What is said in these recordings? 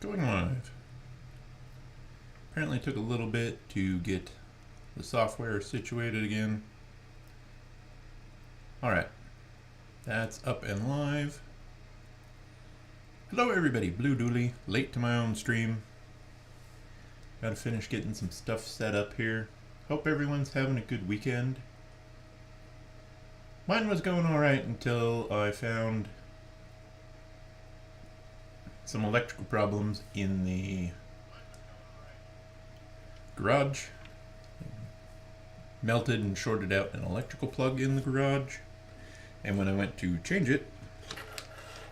Going live. Apparently took a little bit to get the software situated again. Alright, that's up and live. Hello everybody, Blue Dooley, late to my own stream. Gotta finish getting some stuff set up here. Hope everyone's having a good weekend. Mine was going alright until I found some electrical problems in the garage. Melted and shorted out an electrical plug in the garage, and when I went to change it,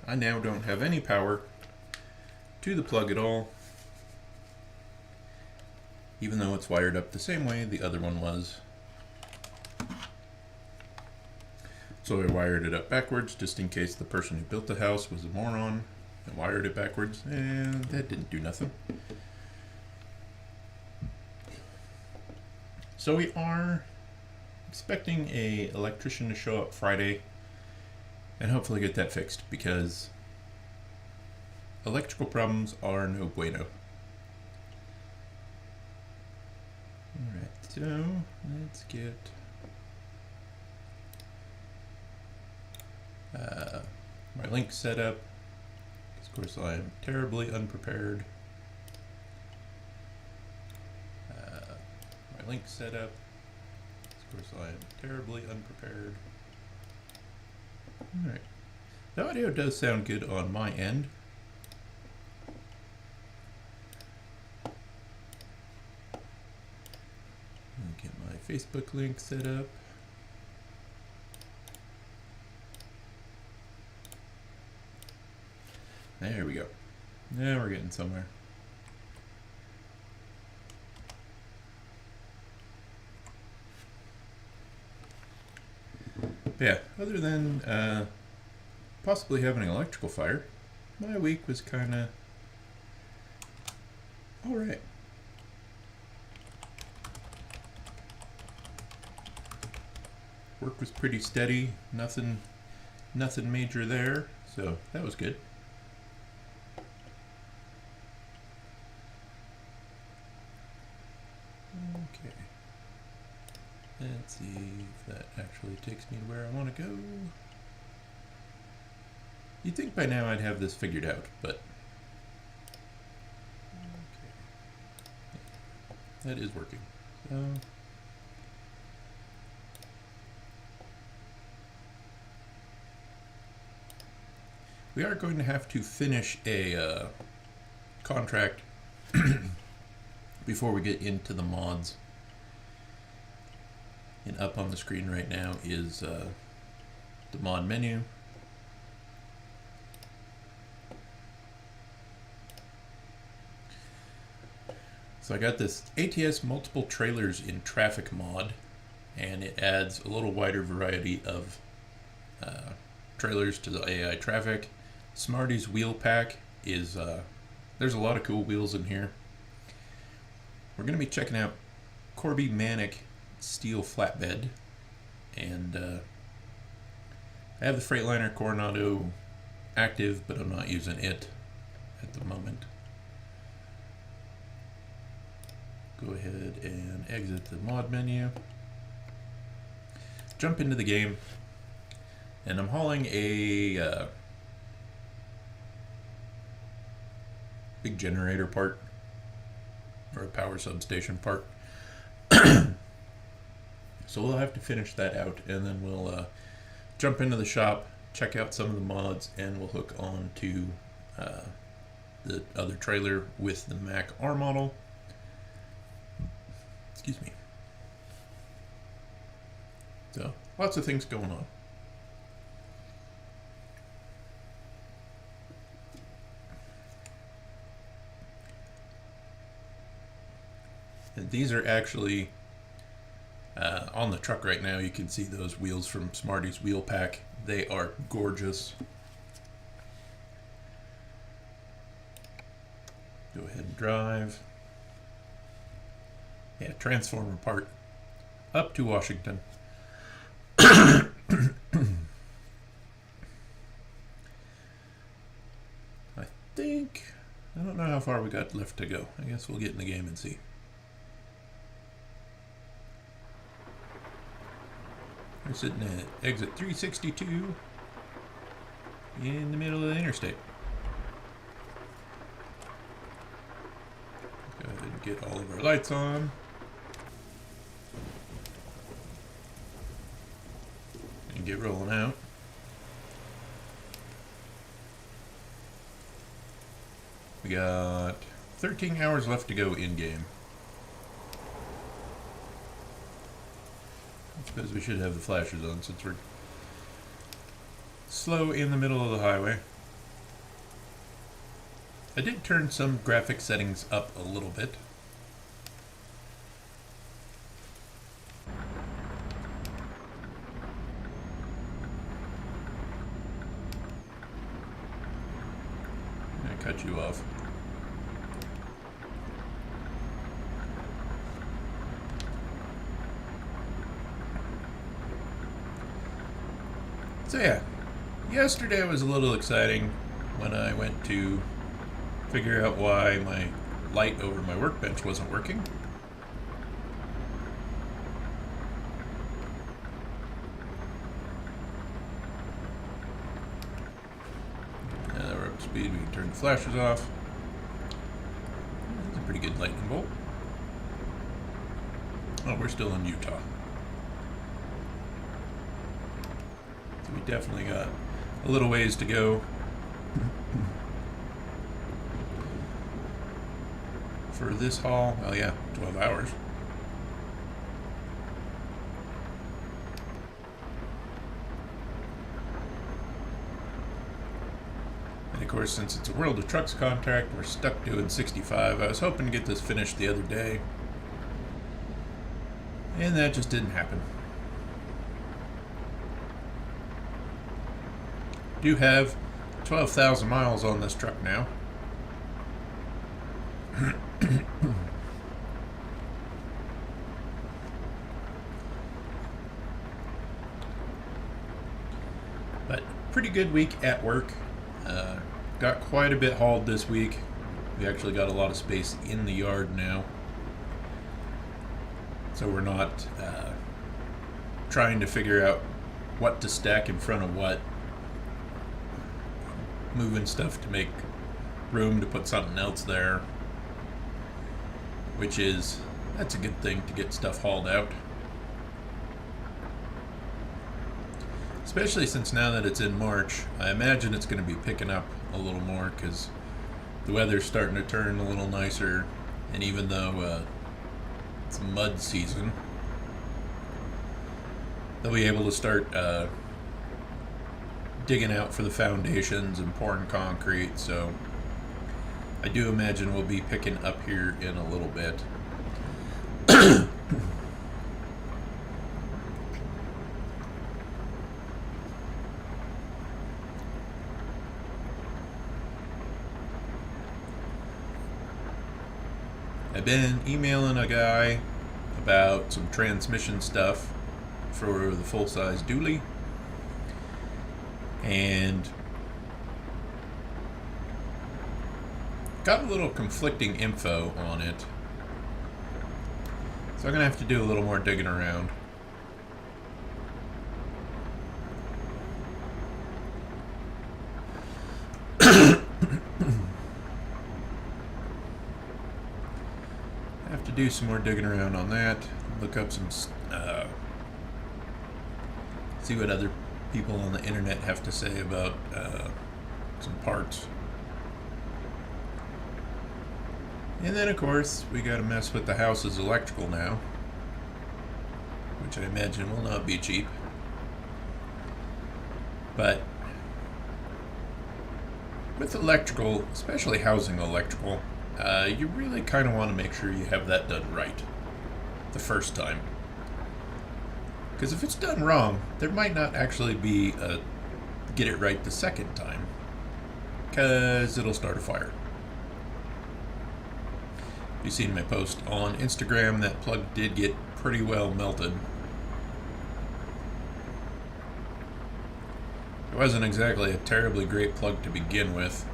I now don't have any power to the plug at all, even though it's wired up the same way the other one was. So I wired it up backwards just in case the person who built the house was a moron and wired it backwards, and that didn't do nothing. So we are expecting an electrician to show up Friday and hopefully get that fixed, because electrical problems are no bueno. Alright, so let's get my link set up. Of course, I am terribly unprepared. My link set up. Of course, I am terribly unprepared. Alright. The audio does sound good on my end. Get my Facebook link set up. There we go. Now we're getting somewhere. But yeah, other than possibly having an electrical fire, my week was kind of alright. Work was pretty steady, nothing major there, so that was good. Okay. Let's see if that actually takes me to where I want to go. You'd think by now I'd have this figured out, but okay. That is working. So we are going to have to finish a contract before we get into the mods. And up on the screen right now is the mod menu. So I got this ATS multiple trailers in traffic mod, and it adds a little wider variety of trailers to the AI traffic. Smarties wheel pack is, there's a lot of cool wheels in here. We're going to be checking out Corby Manic steel flatbed, and I have the Freightliner Coronado active, but I'm not using it at the moment. Go ahead and exit the mod menu, jump into the game, and I'm hauling a big generator part, or a power substation part. So we'll have to finish that out, and then we'll jump into the shop, check out some of the mods, and we'll hook on to the other trailer with the Mac R model. Excuse me. So, lots of things going on. And these are actually on the truck right now. You can see those wheels from Smarties wheel pack. They are gorgeous. Go ahead and drive. Yeah, transformer part up to Washington. I think I don't know how far we got left to go. I guess we'll get in the game and see. We're sitting at exit 362 in the middle of the interstate. Go ahead and get all of our lights on. And get rolling out. We got 13 hours left to go in-game. I suppose we should have the flashers on since we're slow in the middle of the highway. I did turn some graphic settings up a little bit. I cut you off. So yeah, yesterday was a little exciting when I went to figure out why my light over my workbench wasn't working. Now that we're up to speed, we can turn the flashers off. That's a pretty good lightning bolt. Oh, we're still in Utah. So we definitely got a little ways to go. For this haul, oh yeah, 12 hours. And of course, since it's a World of Trucks contract, we're stuck doing 65. I was hoping to get this finished the other day, and that just didn't happen. Do have 12,000 miles on this truck now. But pretty good week at work. Got quite a bit hauled this week. We actually got a lot of space in the yard now, so we're not trying to figure out what to stack in front of what. Moving stuff to make room to put something else there, that's a good thing to get stuff hauled out. Especially since now that it's in March, I imagine it's going to be picking up a little more because the weather's starting to turn a little nicer, and even though it's mud season, they'll be able to start digging out for the foundations and pouring concrete, so I do imagine we'll be picking up here in a little bit. I've been emailing a guy about some transmission stuff for the full-size dually, and got a little conflicting info on it, so I'm gonna have to do a little more digging around. Have to do some more digging around on that, look up some see what other people on the internet have to say about some parts. And then of course we got to mess with the house's electrical now, which I imagine will not be cheap. But with electrical, especially housing electrical, you really kind of want to make sure you have that done right the first time. Because if it's done wrong, there might not actually be a get it right the second time, because it'll start a fire. You've seen my post on Instagram, that plug did get pretty well melted. It wasn't exactly a terribly great plug to begin with,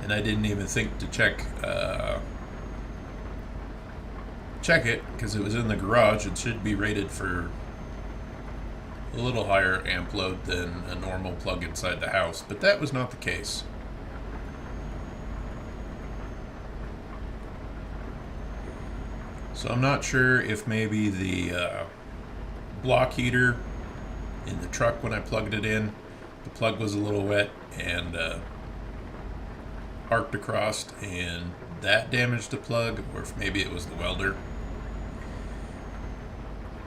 and I didn't even think to check it because it was in the garage. It should be rated for a little higher amp load than a normal plug inside the house, but that was not the case. So I'm not sure if maybe the block heater in the truck, when I plugged it in, the plug was a little wet and arced across, and that damaged the plug, or if maybe it was the welder.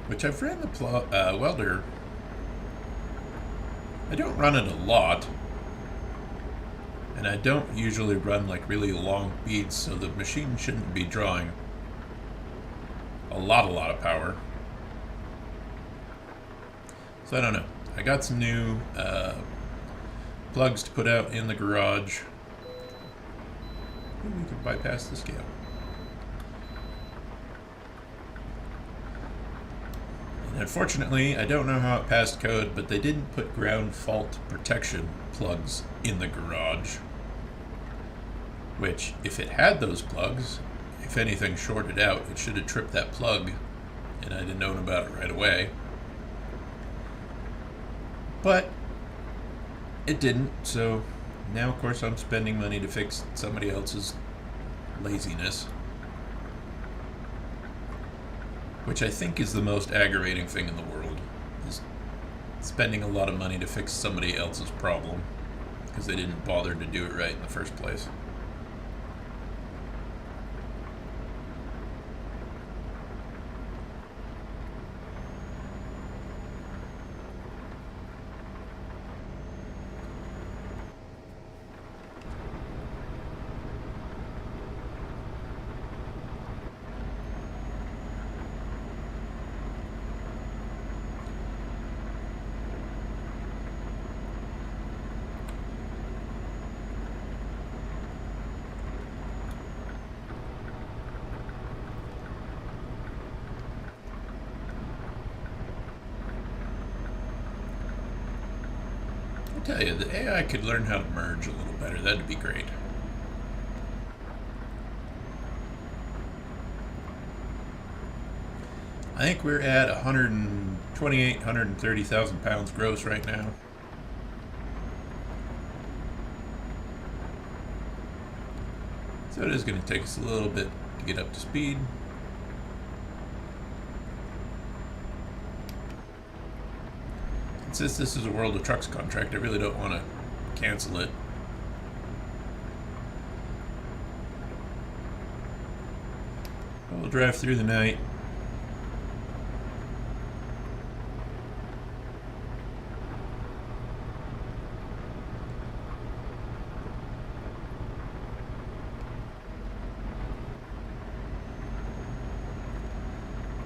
Which I've ran the welder. I don't run it a lot, and I don't usually run like really long beads, so the machine shouldn't be drawing a lot of power. So I don't know. I got some new plugs to put out in the garage. Maybe we could bypass the scale. And unfortunately, I don't know how it passed code, but they didn't put ground fault protection plugs in the garage. Which, if it had those plugs, if anything shorted out, it should have tripped that plug, and I'd have known about it right away. But it didn't, so now of course I'm spending money to fix somebody else's laziness, which I think is the most aggravating thing in the world, is spending a lot of money to fix somebody else's problem because they didn't bother to do it right in the first place. I tell you, the AI could learn how to merge a little better. That'd be great. I think we're at 128, 130,000 pounds gross right now. So it is going to take us a little bit to get up to speed. Since this is a World of Trucks contract, I really don't want to cancel it. We'll drive through the night.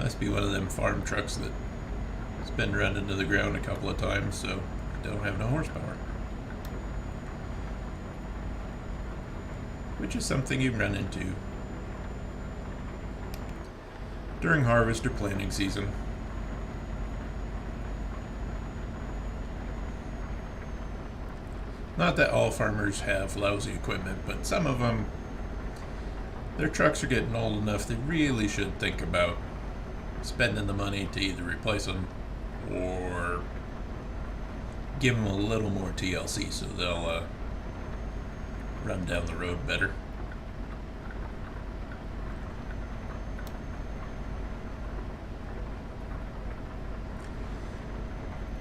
Must be one of them farm trucks that has been run into the ground a couple of times, so don't have no horsepower. Which is something you run into during harvest or planting season. Not that all farmers have lousy equipment, but some of them, their trucks are getting old enough they really should think about spending the money to either replace them or give them a little more TLC so they'll run down the road better.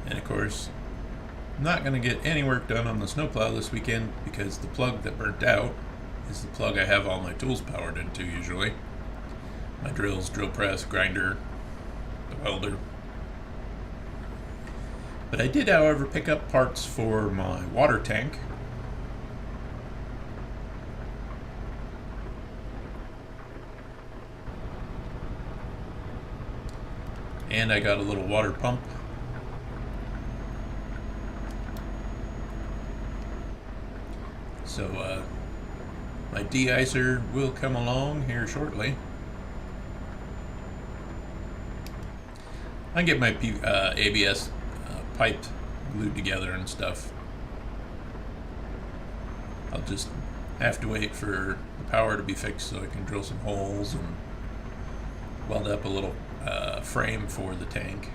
And of course, I'm not going to get any work done on the snowplow this weekend because the plug that burnt out is the plug I have all my tools powered into usually. My drills, drill press, grinder, the welder. But I did, however, pick up parts for my water tank. And I got a little water pump. So my de-icer will come along here shortly. I can get my ABS piped, glued together and stuff. I'll just I have to wait for the power to be fixed so I can drill some holes and weld up a little frame for the tank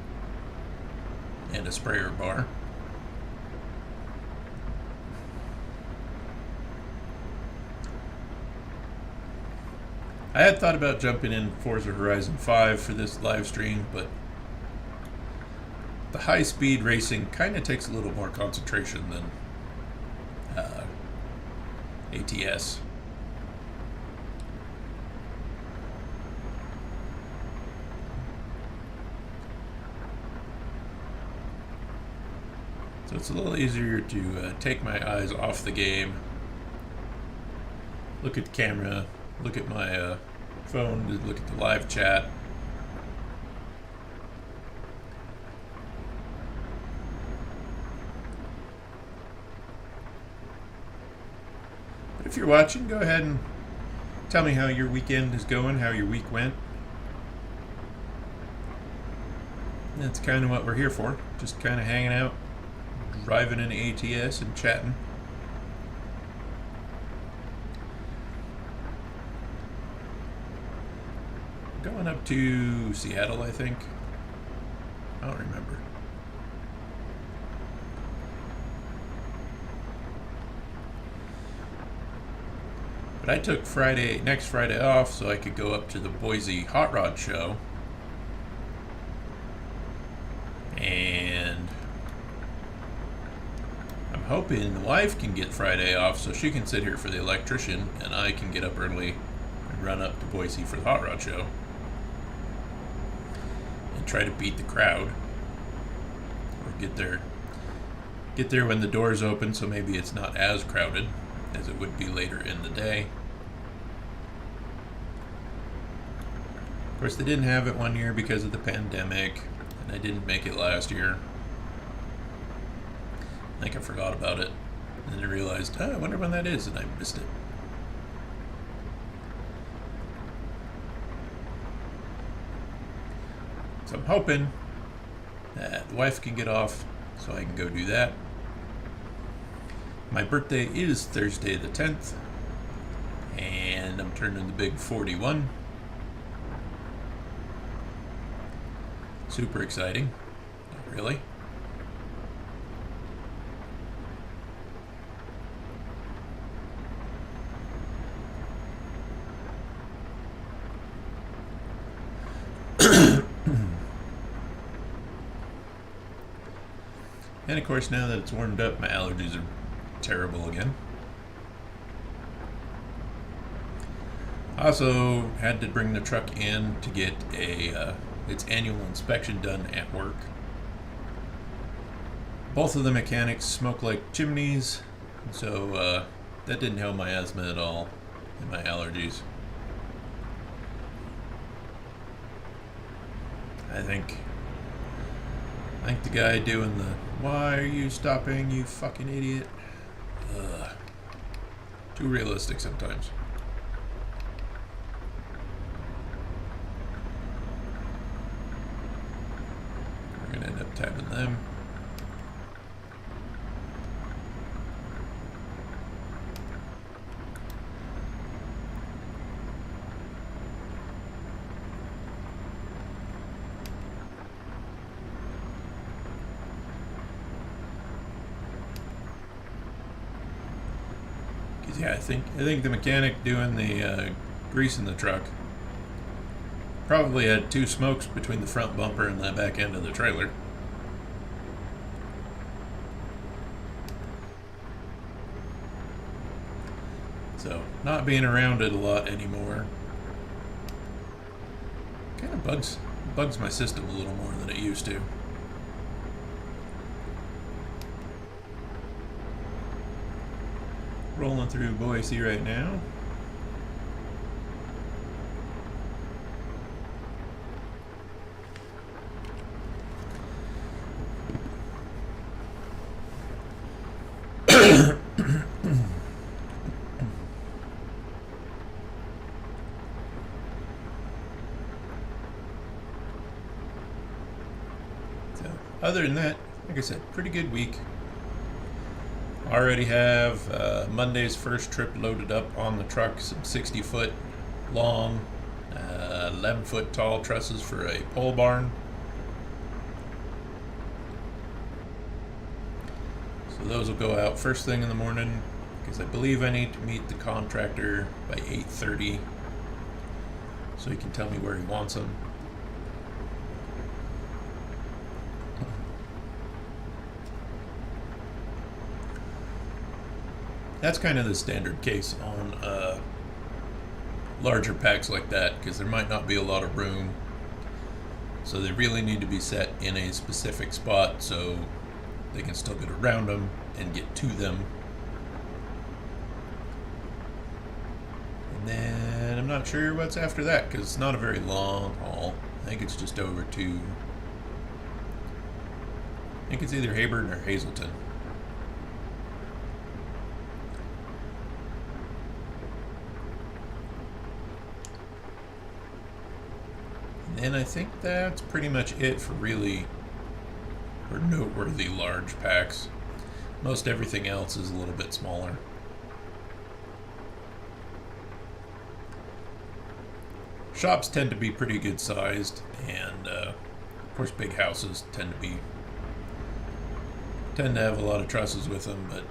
and a sprayer bar. I had thought about jumping in Forza Horizon 5 for this live stream, but the high-speed racing kind of takes a little more concentration than ATS. So it's a little easier to take my eyes off the game, look at the camera, look at my phone, look at the live chat. But if you're watching, go ahead and tell me how your weekend is going, how your week went. That's kind of what we're here for, just kind of hanging out, driving in ATS and chatting. Going up to Seattle, I think. I don't remember. But I took next Friday off so I could go up to the Boise Hot Rod Show. And I'm hoping the wife can get Friday off so she can sit here for the electrician and I can get up early and run up to Boise for the Hot Rod Show. Try to beat the crowd, or get there when the doors open, so maybe it's not as crowded as it would be later in the day. Of course, they didn't have it one year because of the pandemic, and I didn't make it last year. I think I forgot about it, and then I realized, I wonder when that is, and I missed it. So I'm hoping that the wife can get off so I can go do that. My birthday is Thursday the 10th, and I'm turning the big 41. Super exciting. Not really. And of course, now that it's warmed up, my allergies are terrible again. Also, had to bring the truck in to get its annual inspection done at work. Both of the mechanics smoke like chimneys, so that didn't help my asthma at all and my allergies. I think the guy doing the "why are you stopping, you fucking idiot?" Too realistic sometimes. We're gonna end up tabbing them. Yeah, I think the mechanic doing the grease in the truck probably had two smokes between the front bumper and the back end of the trailer. So, not being around it a lot anymore kind of bugs my system a little more than it used to. Rolling through Boise right now. So, other than that, like I said, pretty good week. Already have Monday's first trip loaded up on the truck, some 60-foot long, 11-foot tall trusses for a pole barn. So those will go out first thing in the morning, because I believe I need to meet the contractor by 8:30 so he can tell me where he wants them. That's kind of the standard case on larger packs like that, because there might not be a lot of room. So they really need to be set in a specific spot so they can still get around them and get to them. And then I'm not sure what's after that, because it's not a very long haul. I think it's just over to, I think it's either Hayburn or Hazleton. And I think that's pretty much it for noteworthy large packs. Most everything else is a little bit smaller. Shops tend to be pretty good sized, and of course big houses tend to have a lot of trusses with them. But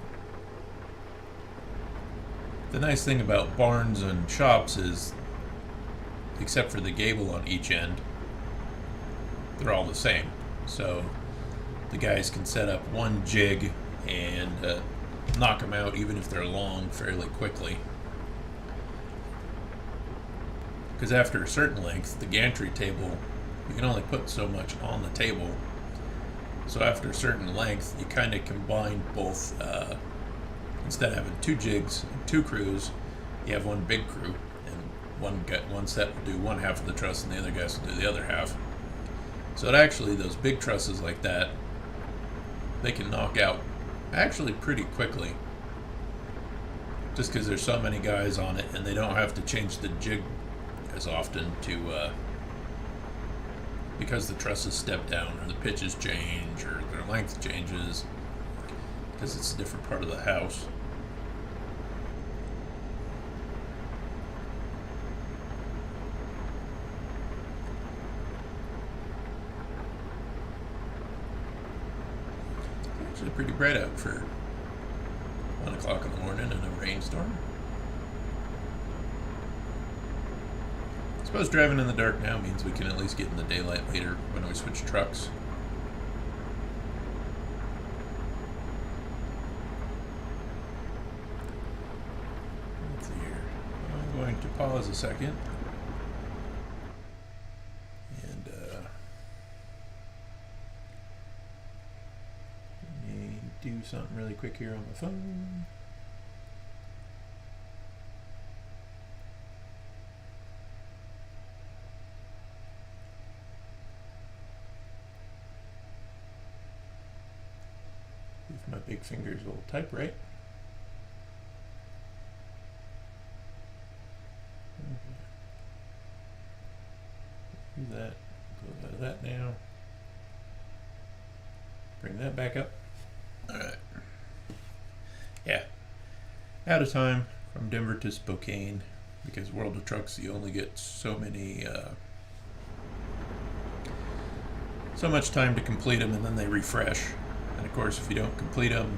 the nice thing about barns and shops is, except for the gable on each end, they're all the same. So the guys can set up one jig and knock them out, even if they're long, fairly quickly. Because after a certain length, the gantry table, you can only put so much on the table. So after a certain length, you kind of combine both. Instead of having two jigs and two crews, you have one big crew. One set will do one half of the truss and the other guys will do the other half. So it actually, those big trusses like that, they can knock out actually pretty quickly, just because there's so many guys on it, and they don't have to change the jig as often because the trusses step down or the pitches change or their length changes because it's a different part of the house. Pretty bright out for 1 o'clock in the morning in a rainstorm. I suppose driving in the dark now means we can at least get in the daylight later when we switch trucks. Let's see here. I'm going to pause a second. Do something really quick here on my phone. If my big fingers will type right. Do that. Close out of that now. Bring that back up. Alright. Yeah. Out of time from Denver to Spokane, because World of Trucks, you only get so much time to complete them, and then they refresh. And of course, if you don't complete them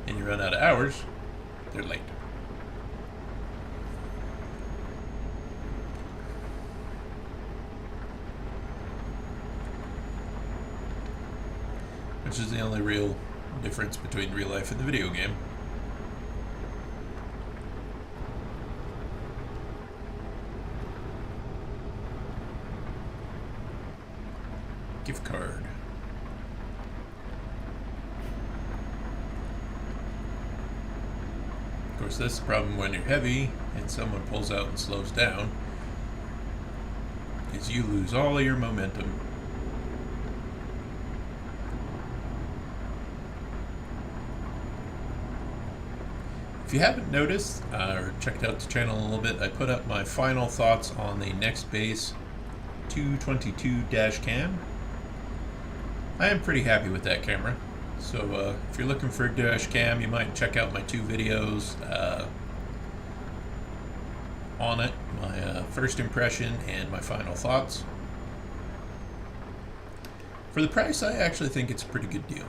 and you run out of hours, they're late. Which is the only real difference between real life and the video game. Gift card. Of course, that's the problem when you're heavy and someone pulls out and slows down, is you lose all of your momentum. If you haven't noticed or checked out the channel a little bit, I put up my final thoughts on the Next Base 222 dash cam. I am pretty happy with that camera. So if you're looking for a dash cam, you might check out my 2 videos on it, my first impression and my final thoughts. For the price, I actually think it's a pretty good deal.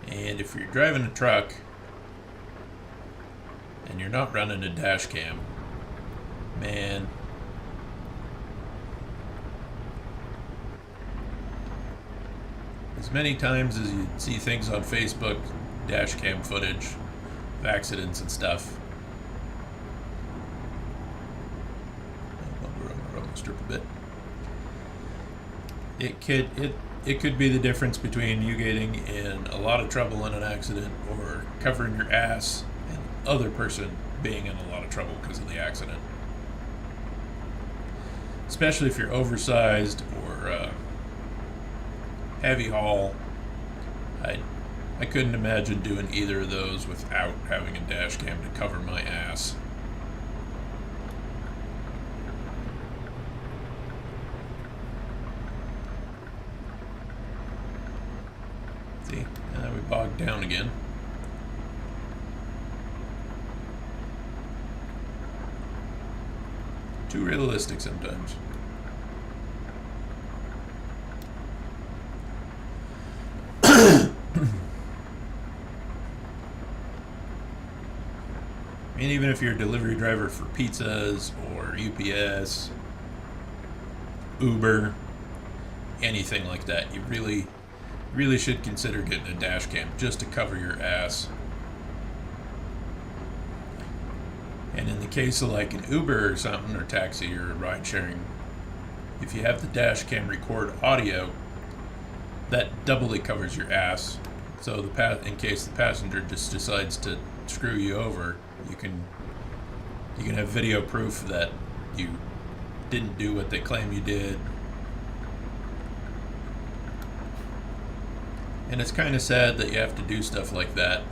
And if you're driving a truck and you're not running a dash cam, man, as many times as you see things on Facebook, dash cam footage of accidents and stuff. I'll strip a bit. It could be the difference between you getting in a lot of trouble in an accident or covering your ass and the other person being in a lot of trouble because of the accident. Especially if you're oversized or heavy haul. I couldn't imagine doing either of those without having a dash cam to cover my ass. See, we bogged down again. Too realistic sometimes. I mean, even if you're a delivery driver for pizzas or UPS, Uber, anything like that, you really should consider getting a dash cam just to cover your ass. And in the case of like an Uber or something, or taxi or ride sharing, if you have the dash cam record audio, that doubly covers your ass. So in case the passenger just decides to screw you over, you can have video proof that you didn't do what they claim you did. And it's kind of sad that you have to do stuff like that.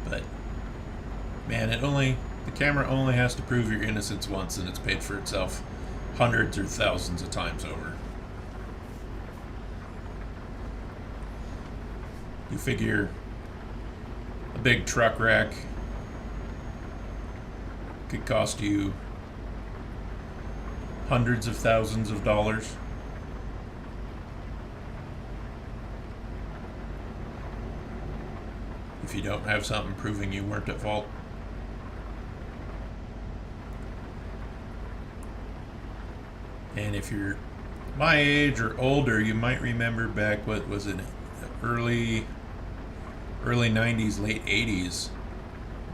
But man, the camera only has to prove your innocence once, and it's paid for itself hundreds or thousands of times over. You figure a big truck wreck could cost you hundreds of thousands of dollars. If you don't have something proving you weren't at fault. And if you're my age or older, you might remember back, what was it, early 90s, late 80s,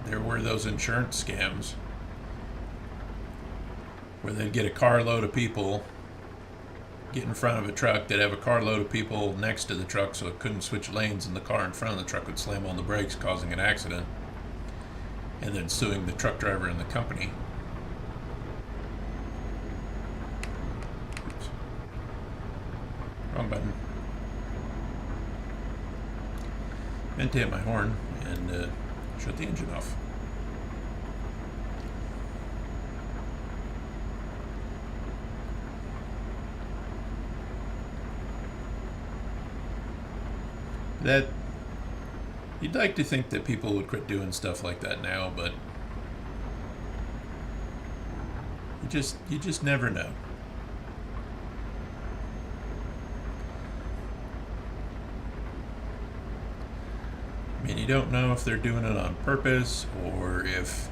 there were those insurance scams where they'd get a carload of people, get in front of a truck, they'd have a carload of people next to the truck so it couldn't switch lanes, and the car in front of the truck would slam on the brakes, causing an accident, and then suing the truck driver and the company. Oops. Wrong button. Meant to hit my horn and shut the engine off. That you'd like to think that people would quit doing stuff like that now, but you just never know. I mean, you don't know if they're doing it on purpose or if,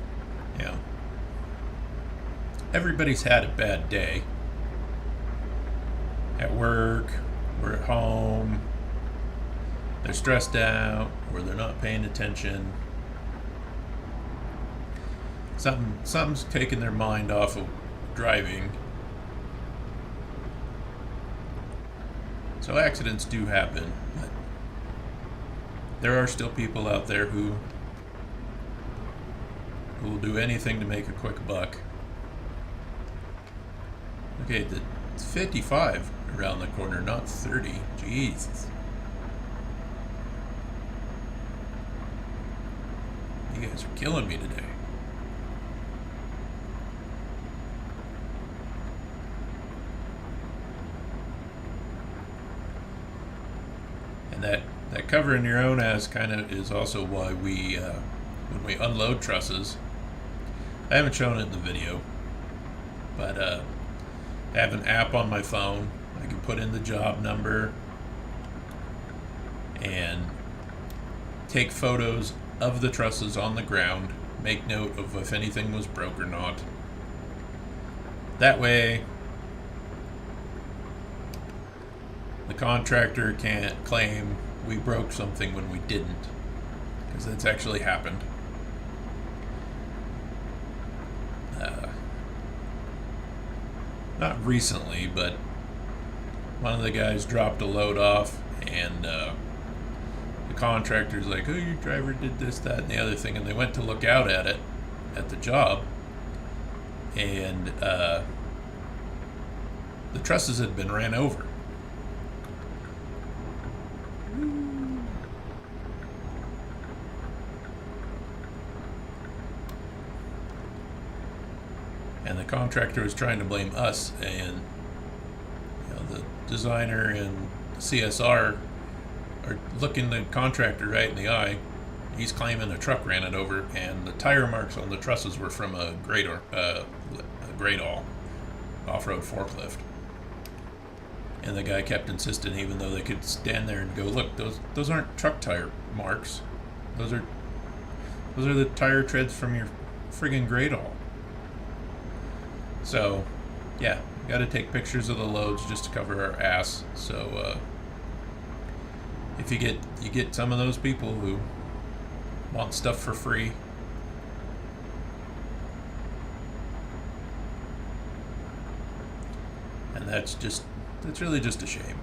everybody's had a bad day at work or at home. They're stressed out or they're not paying attention. Something's taking their mind off of driving. So accidents do happen, but there are still people out there who will do anything to make a quick buck. Okay, it's 55 around the corner, not 30. Jeez. You guys are killing me today. And that covering your own ass kind of is also why we, when we unload trusses, I haven't shown it in the video, but I have an app on my phone. I can put in the job number and take photos of the trusses on the ground, make note of if anything was broke or not. That way, the contractor can't claim we broke something when we didn't, because that's actually happened. Not recently, but one of the guys dropped a load off, and the contractor's like, oh, your driver did this, that, and the other thing, and they went to look out at it at the job, and the trusses had been ran over. And the contractor was trying to blame us, and the designer and CSR are looking the contractor right in the eye. He's claiming a truck ran it over, and the tire marks on the trusses were from a great all off-road forklift. And the guy kept insisting, even though they could stand there and go, look, those aren't truck tire marks. Those are the tire treads from your friggin' great all. So, yeah, got to take pictures of the loads just to cover our ass. So, if you get some of those people who want stuff for free, and that's really just a shame.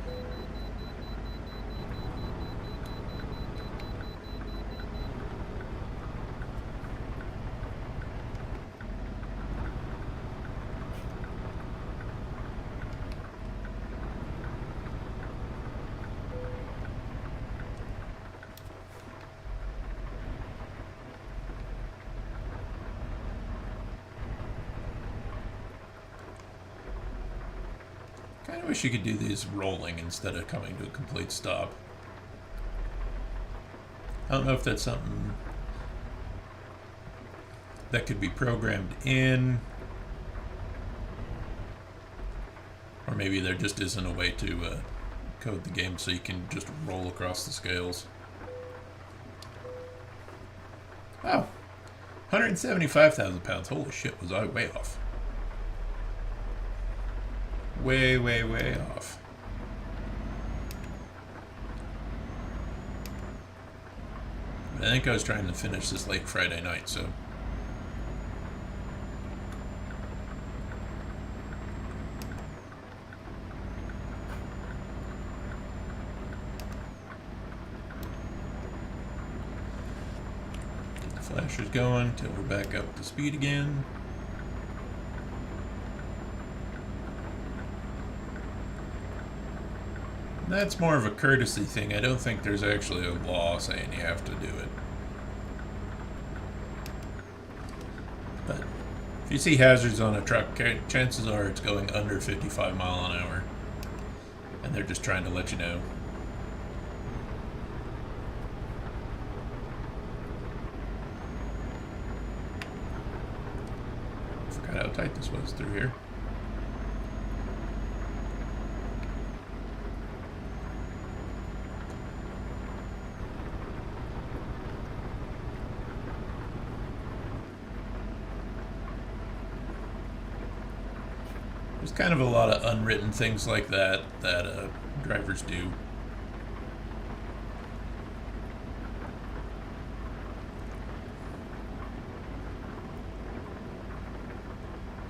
I wish you could do these rolling instead of coming to a complete stop. I don't know if that's something that could be programmed in, or maybe there just isn't a way to code the game so you can just roll across the scales. Oh, 175,000 pounds. Holy shit, was I way off. Way, way, way off. I think I was trying to finish this late Friday night, so. Get the flashers going till we're back up to speed again. That's more of a courtesy thing. I don't think there's actually a law saying you have to do it. But if you see hazards on a truck, chances are it's going under 55 mile an hour. And they're just trying to let you know. I forgot how tight this was through here. There's kind of a lot of unwritten things like that drivers do.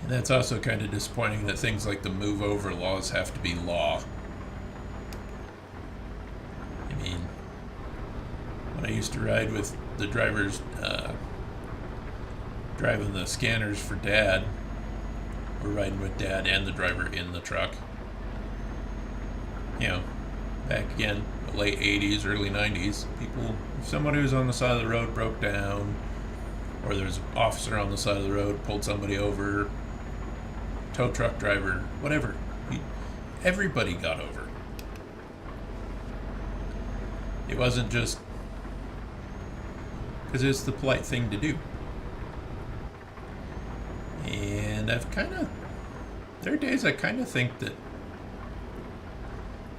And that's also kind of disappointing that things like the move over laws have to be law. I mean, when I used to ride with the drivers driving the scanners for Dad, we're riding with Dad and the driver in the truck. You know, back again, the late 80s, early 90s, people, if somebody was on the side of the road broke down, or there was an officer on the side of the road, pulled somebody over, tow truck driver, whatever, everybody got over. It wasn't just because it's the polite thing to do. And there are days I kind of think that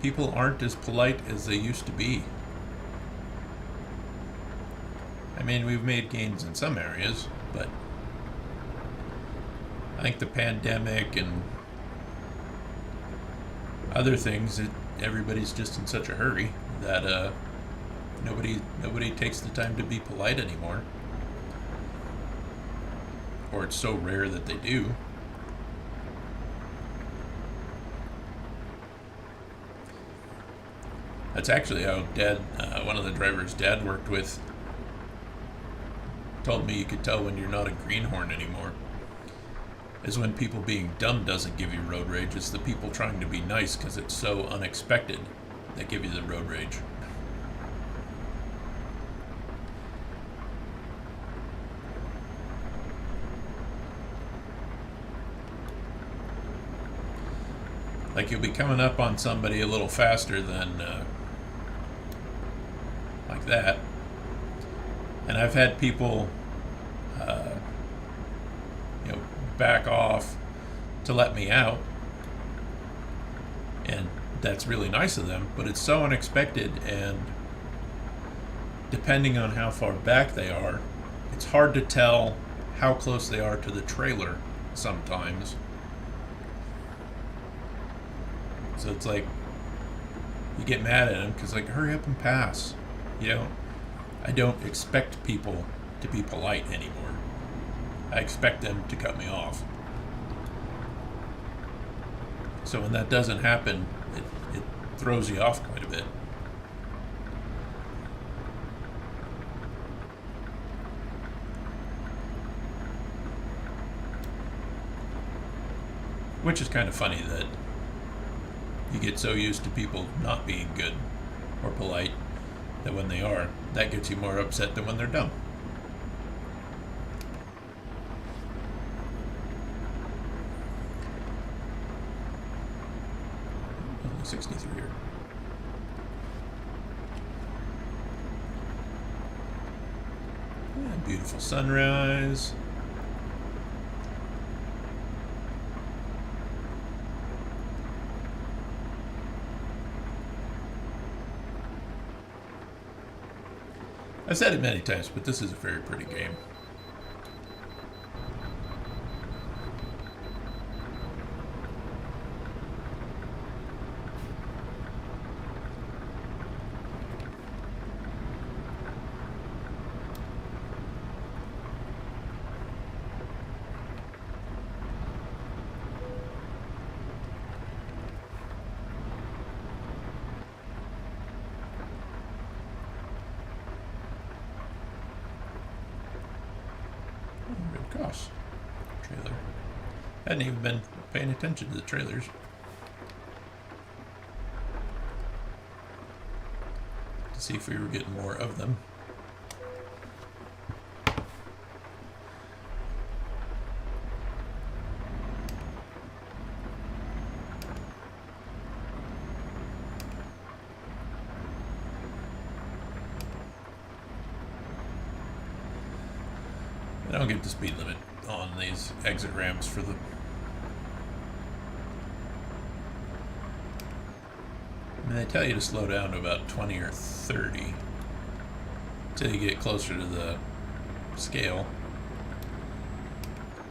people aren't as polite as they used to be. I mean, we've made gains in some areas, but I think the pandemic and other things, everybody's just in such a hurry that nobody takes the time to be polite anymore. Or it's so rare that they do. That's actually how one of the drivers Dad worked with, told me you could tell when you're not a greenhorn anymore. Is when people being dumb doesn't give you road rage. It's the people trying to be nice because it's so unexpected that give you the road rage. Like you'll be coming up on somebody a little faster than like that. And I've had people back off to let me out, and that's really nice of them, but it's so unexpected, and depending on how far back they are, it's hard to tell how close they are to the trailer sometimes. So it's like you get mad at them because, like, hurry up and pass. I don't expect people to be polite anymore. I expect them to cut me off. So when that doesn't happen, it throws you off quite a bit. Which is kind of funny that you get so used to people not being good or polite that when they are, that gets you more upset than when they're dumb. 63 here. Yeah, beautiful sunrise. I've said it many times, but this is a very pretty game. Gosh, trailer. Hadn't even been paying attention to the trailers. To see if we were getting more of them. I don't get the speed limit on these exit ramps for the... I mean, they tell you to slow down to about 20 or 30 until you get closer to the scale.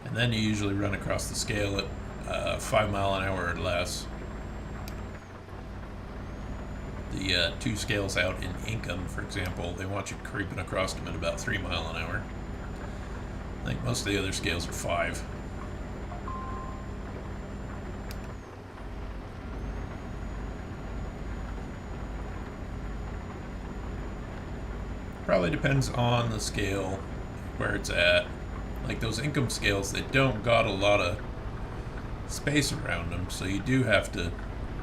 And then you usually run across the scale at 5 miles an hour or less. The two scales out in income, for example, they want you creeping across them at about 3 miles an hour. I think most of the other scales are 5. Probably depends on the scale, where it's at. Like those income scales, they don't got a lot of space around them, so you do have to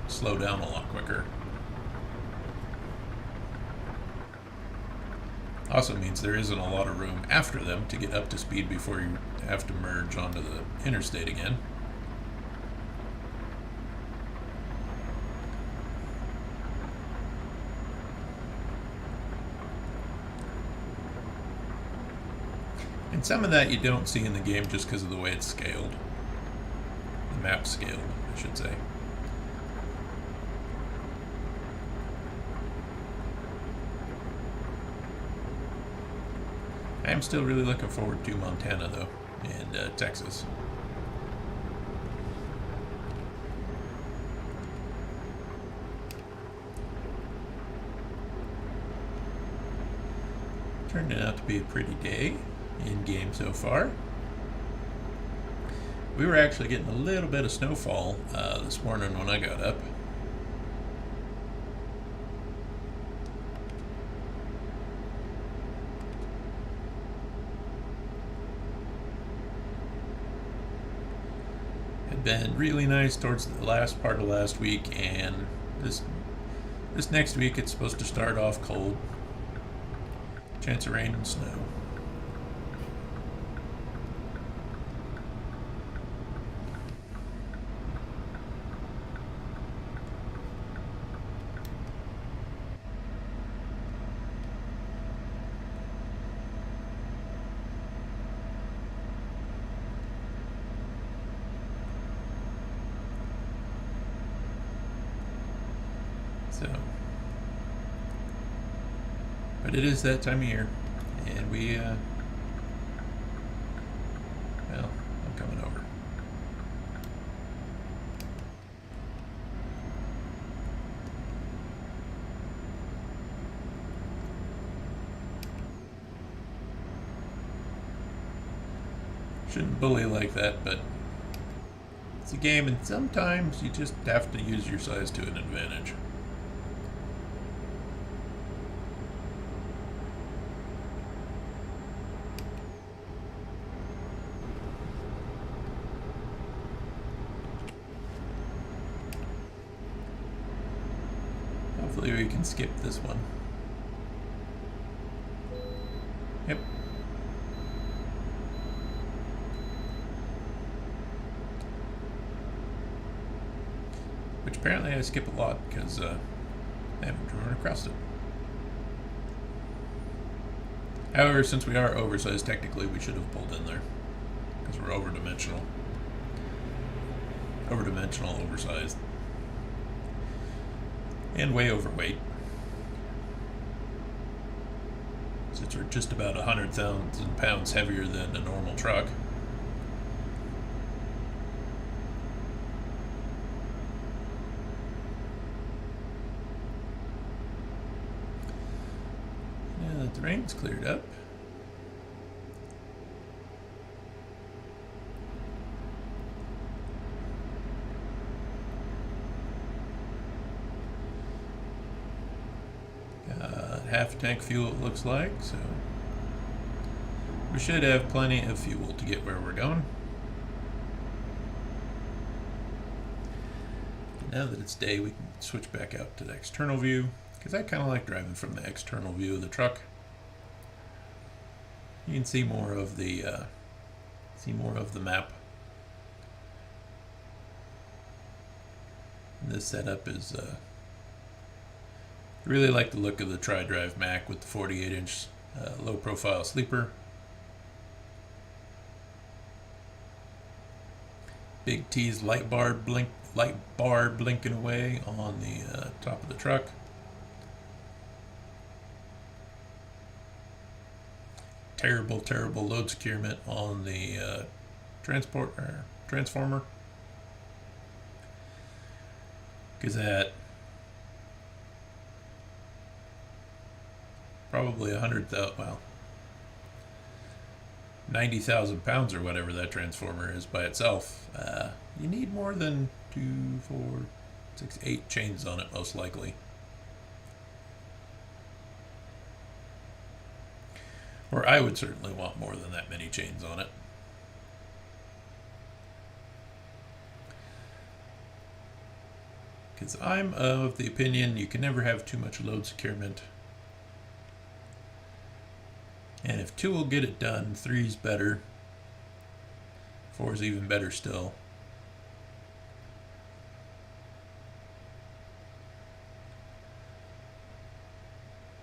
slow down a lot quicker. Also means there isn't a lot of room after them to get up to speed before you have to merge onto the interstate again. And some of that you don't see in the game just because of the way it's scaled. The map scaled, I should say. I am still really looking forward to Montana, though, and Texas. Turned out to be a pretty day in-game so far. We were actually getting a little bit of snowfall this morning when I got up. Had been really nice towards the last part of last week, and this next week it's supposed to start off cold. Chance of rain and snow. So, but it is that time of year, and we, well, I'm coming over. Shouldn't bully like that, but it's a game, and sometimes you just have to use your size to an advantage. Hopefully we can skip this one. Yep. Which apparently I skip a lot because I haven't driven across it. However, since we are oversized, technically we should have pulled in there because we're overdimensional. Overdimensional, oversized. And way overweight. Since we're just about 100,000 pounds heavier than a normal truck. Now that the rain's cleared up. Half a tank fuel it looks like, so we should have plenty of fuel to get where we're going. Now that it's day, we can switch back out to the external view, because I kind of like driving from the external view of the truck. You can see more of the map. And this setup is I really like the look of the tri-drive Mac with the 48-inch low-profile sleeper. Big T's light bar blinking away on the top of the truck. Terrible load securement on the transformer. Because that probably 90,000 pounds or whatever that transformer is by itself. You need more than 2, 4, 6, 8 chains on it, most likely. Or I would certainly want more than that many chains on it. Because I'm of the opinion you can never have too much load securement. And if 2 will get it done, 3's better. 4's even better still.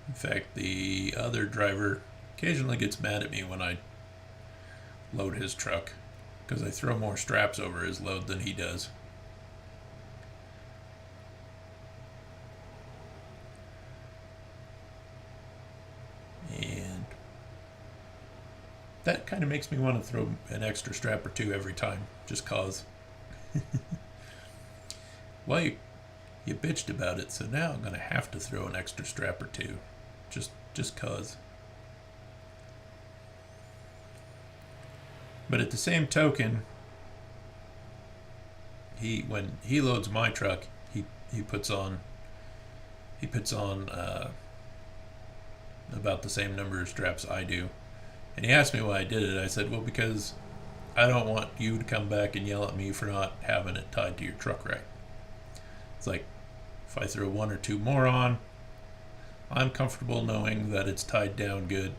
In fact, the other driver occasionally gets mad at me when I load his truck because I throw more straps over his load than he does. And that kind of makes me want to throw an extra strap or two every time, just cause. Well, you bitched about it, so now I'm going to have to throw an extra strap or two, just cause. But at the same token, when he loads my truck, he puts on about the same number of straps I do. And he asked me why I did it. I said, well, because I don't want you to come back and yell at me for not having it tied to your truck right. It's like, if I throw one or two more on, I'm comfortable knowing that it's tied down good,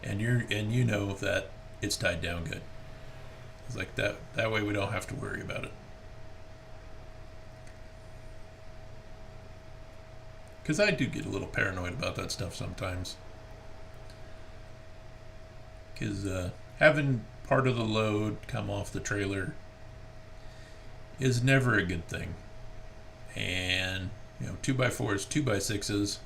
and you know that it's tied down good. It's like that way we don't have to worry about it. Because I do get a little paranoid about that stuff sometimes. Because having part of the load come off the trailer is never a good thing. And, 2x4s, 2x6s,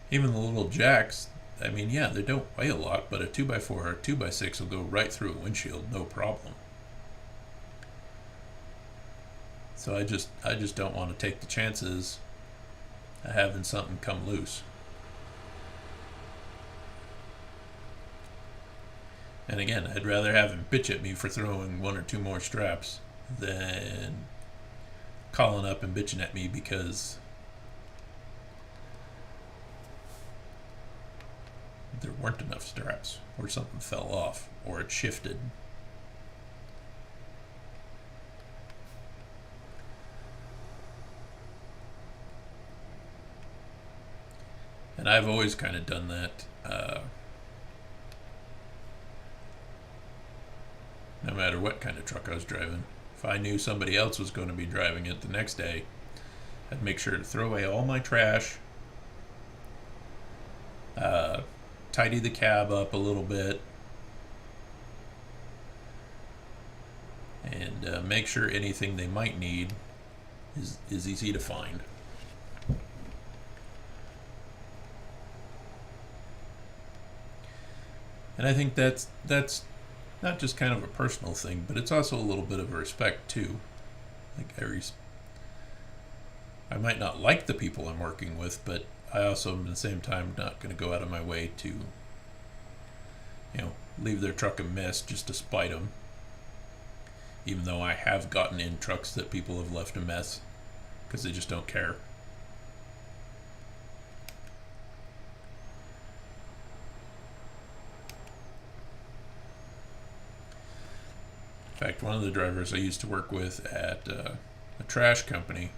even the little jacks, I mean, yeah, they don't weigh a lot, but a 2x4 or a 2x6 will go right through a windshield, no problem. So I just don't want to take the chances of having something come loose. And again, I'd rather have him bitch at me for throwing one or two more straps than calling up and bitching at me because there weren't enough straps, or something fell off, or it shifted. And I've always kind of done that. No matter what kind of truck I was driving. If I knew somebody else was going to be driving it the next day, I'd make sure to throw away all my trash, tidy the cab up a little bit, and make sure anything they might need is easy to find. And I think that's not just kind of a personal thing, but it's also a little bit of a respect too. Like I might not like the people I'm working with, but I also am at the same time not going to go out of my way to, leave their truck a mess just to spite them. Even though I have gotten in trucks that people have left a mess because they just don't care. In fact, one of the drivers I used to work with at a trash company,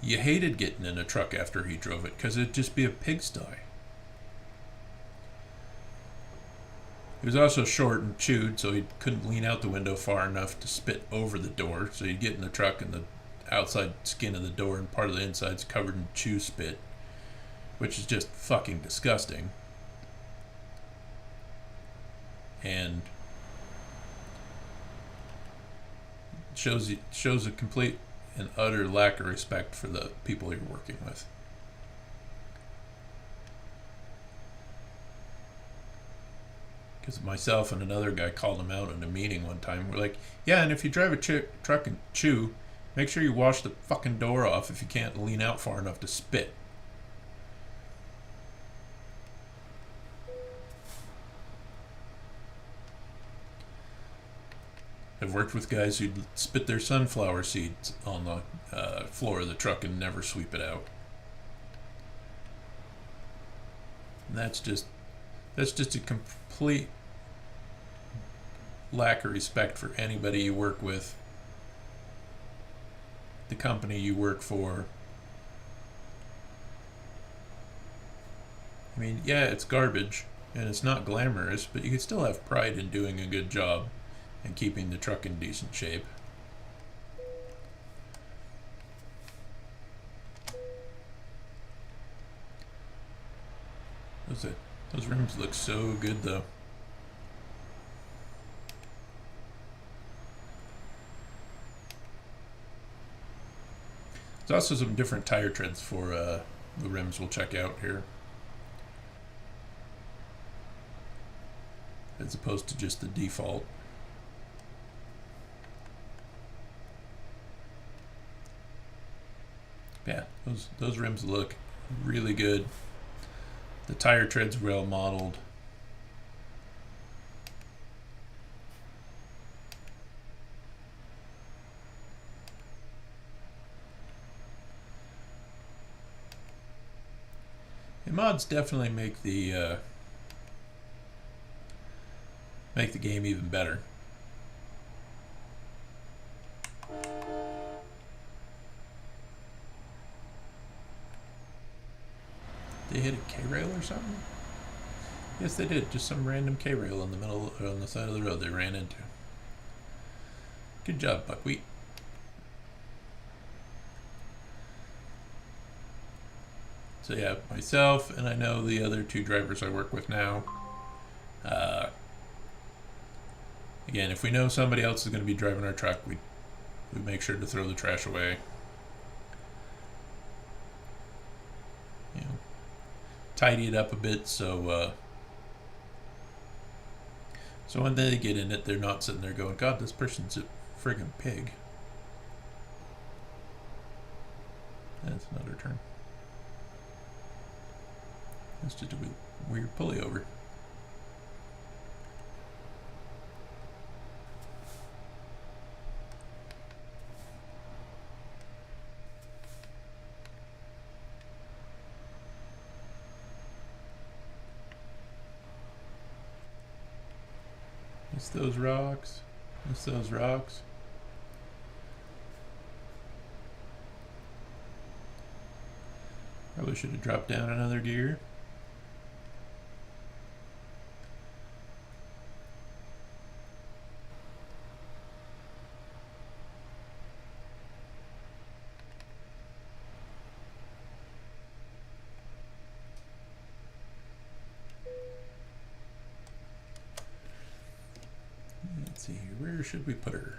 you hated getting in a truck after he drove it because it'd just be a pigsty. He was also short and chewed, so he couldn't lean out the window far enough to spit over the door. So you'd get in the truck and the outside skin of the door and part of the inside's covered in chew spit, which is just fucking disgusting. And shows a complete and utter lack of respect for the people you're working with. Because myself and another guy called him out in a meeting one time. We're like, yeah, and if you drive a truck and chew, make sure you wash the fucking door off if you can't lean out far enough to spit. I've worked with guys who'd spit their sunflower seeds on the floor of the truck and never sweep it out. And that's just a complete lack of respect for anybody you work with, the company you work for. I mean, yeah, it's garbage and it's not glamorous, but you can still have pride in doing a good job and keeping the truck in decent shape. There's Those rims look so good though. There's also some different tire treads for the rims we'll check out here, as opposed to just the default. Yeah, those rims look really good. The tire tread's well modeled. And mods definitely make the game even better. They hit a K-rail or something? Yes, they did. Just some random K-rail in the middle, or on the side of the road they ran into. Good job, Buckwheat. So yeah, myself and I know the other two drivers I work with now. Again, if we know somebody else is going to be driving our truck, we make sure to throw the trash away. You know, tidy it up a bit so when they get in it, they're not sitting there going, God, this person's a friggin' pig. That's another turn. That's just a weird pulley over. Miss those rocks. Miss those rocks. Probably should have dropped down another gear. Let's see here. Where should we put her?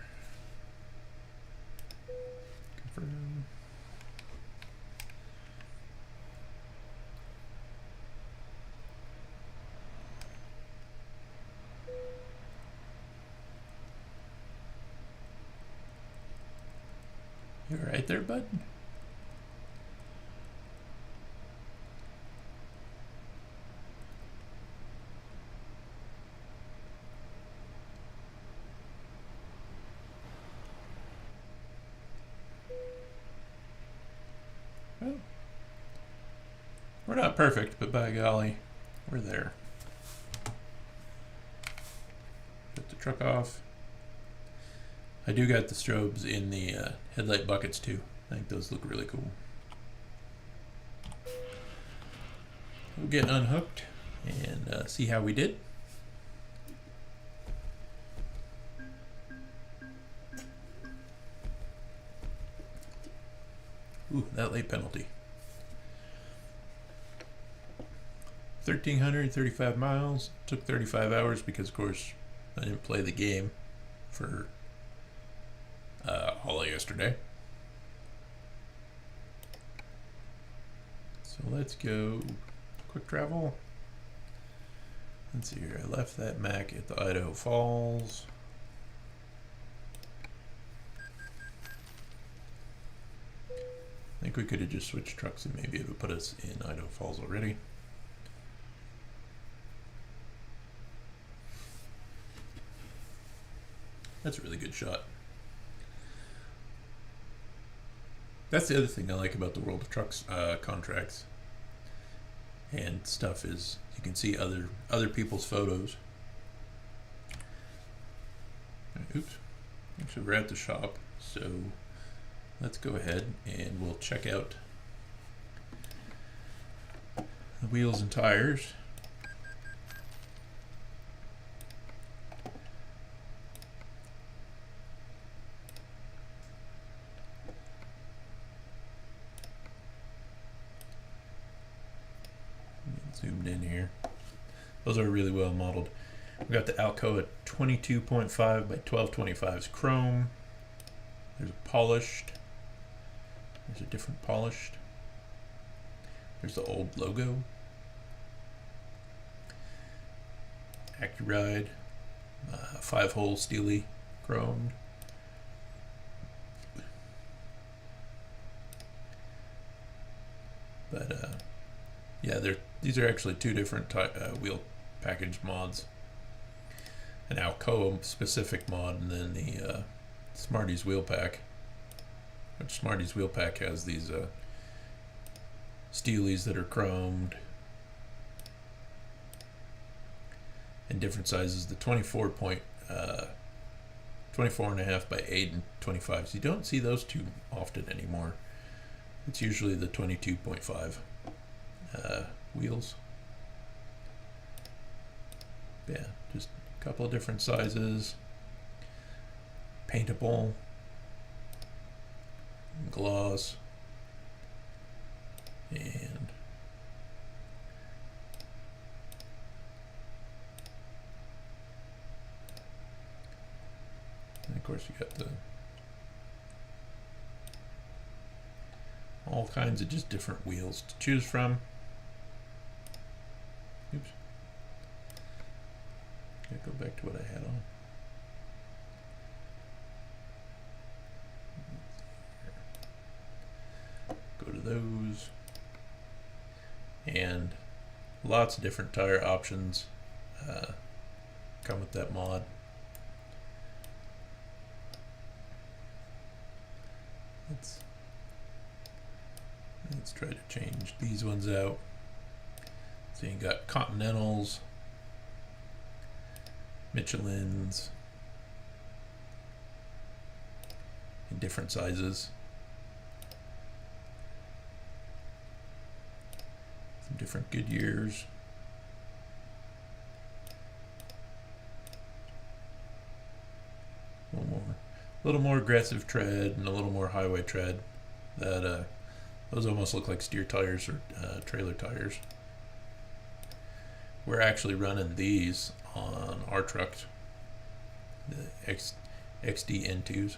Confirm. You all right there, bud? Well, we're not perfect, but by golly, we're there. Put the truck off. I do got the strobes in the headlight buckets too. I think those look really cool. We'll get unhooked and see how we did. Ooh, that late penalty. 1,335 miles. Took 35 hours because, of course, I didn't play the game for all of yesterday. So let's go quick travel. Let's see here. I left that Mac at the Idaho Falls. I think we could have just switched trucks and maybe it would put us in Idaho Falls already. That's a really good shot. That's the other thing I like about the World of Trucks contracts and stuff is you can see other people's photos. Oops. Actually, we're at the shop, so let's go ahead and we'll check out the wheels and tires. Zoomed in here. Those are really well modeled. We got the Alcoa 22.5 by 1225's chrome. There's a polished. There's a different polished. There's the old logo. Accuride, 5-hole steely chromed. But yeah, these are actually two different wheel package mods. An Alcoa specific mod, and then the Smarties wheel pack. Which Smarties wheel pack has these steelies that are chromed in different sizes. The 24.5 by 8 and 25s. You don't see those too often anymore. It's usually the 22.5 wheels. Yeah, just a couple of different sizes. Paintable, gloss, and of course you got the all kinds of just different wheels to choose from. Oops. Gotta go back to what I had on. Go to those. And lots of different tire options come with that mod. Let's try to change these ones out. So you got Continentals, Michelin's in different sizes. Some different Goodyears. A little more aggressive tread and a little more highway tread. That those almost look like steer tires or trailer tires. We're actually running these on our truck, the XD N2s.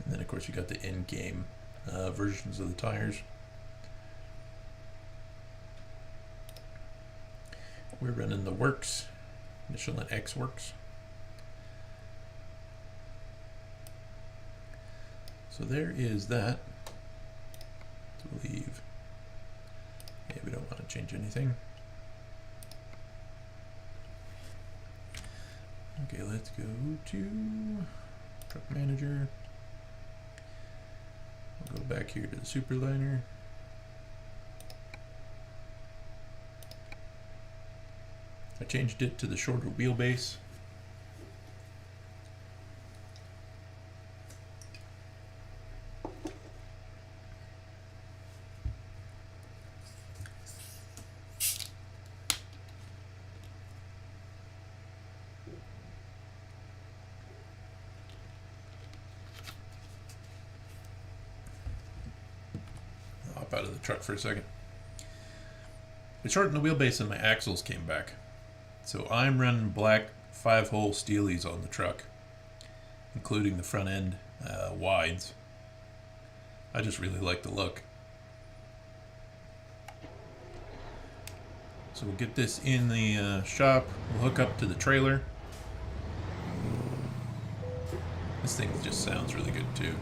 And then of course you got the in-game versions of the tires. We're running the Works, Michelin X Works. So there is that. To leave. Yeah, we don't want to change anything. Okay, let's go to Truck Manager. We'll go back here to the Superliner. I changed it to the shorter wheelbase. I'll hop out of the truck for a second. I shortened the wheelbase and my axles came back. So I'm running black 5-hole steelies on the truck, including the front end wides. I just really like the look. So we'll get this in the shop. We'll hook up to the trailer. This thing just sounds really good too.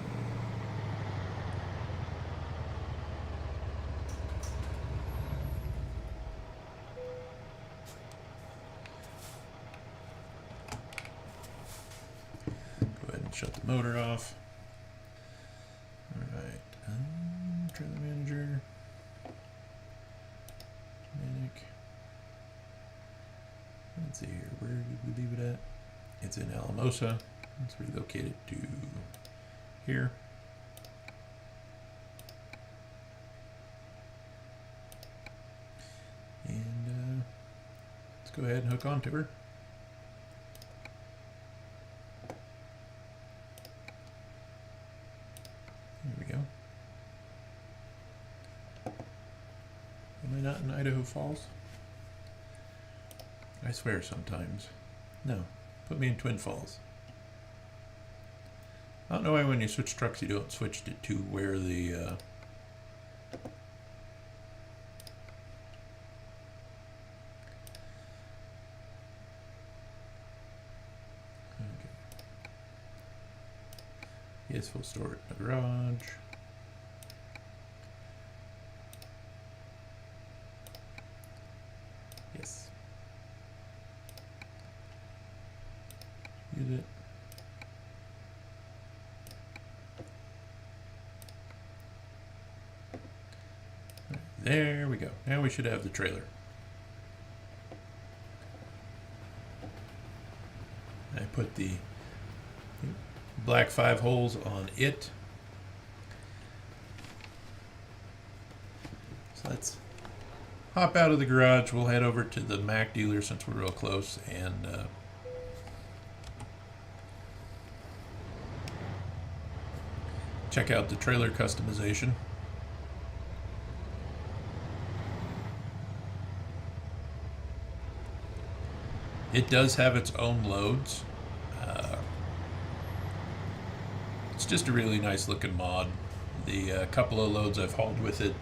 Shut the motor off. Alright, trailer manager. Manic. Let's see here, where did we leave it at? It's in Alamosa. Let's relocate it to here. And let's go ahead and hook onto her. There we go. not in Idaho Falls? I swear sometimes. No, put me in Twin Falls. I don't know why when you switch trucks you don't switch it to where the okay. Yes, we'll store it in the garage. Yes. Use it. There we go. Now we should have the trailer. I put the black 5 holes on it. So let's hop out of the garage. We'll head over to the Mac dealer since we're real close and check out the trailer customization. It does have its own loads. It's just a really nice looking mod. The couple of loads I've hauled with it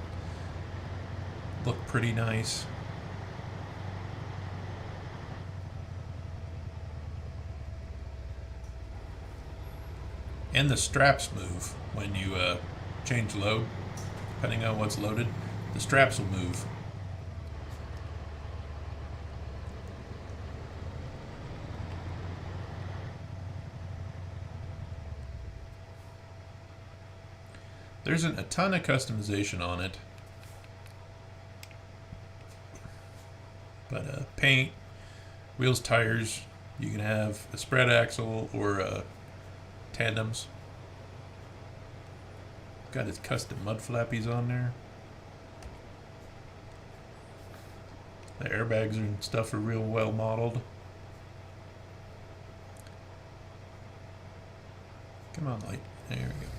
look pretty nice. And the straps move when you change load, depending on what's loaded. The straps will move. There isn't a ton of customization on it, but paint, wheels, tires. You can have a spread axle or tandems. Got his custom mud flappies on there. The airbags and stuff are real well modeled. Come on, light. There we go.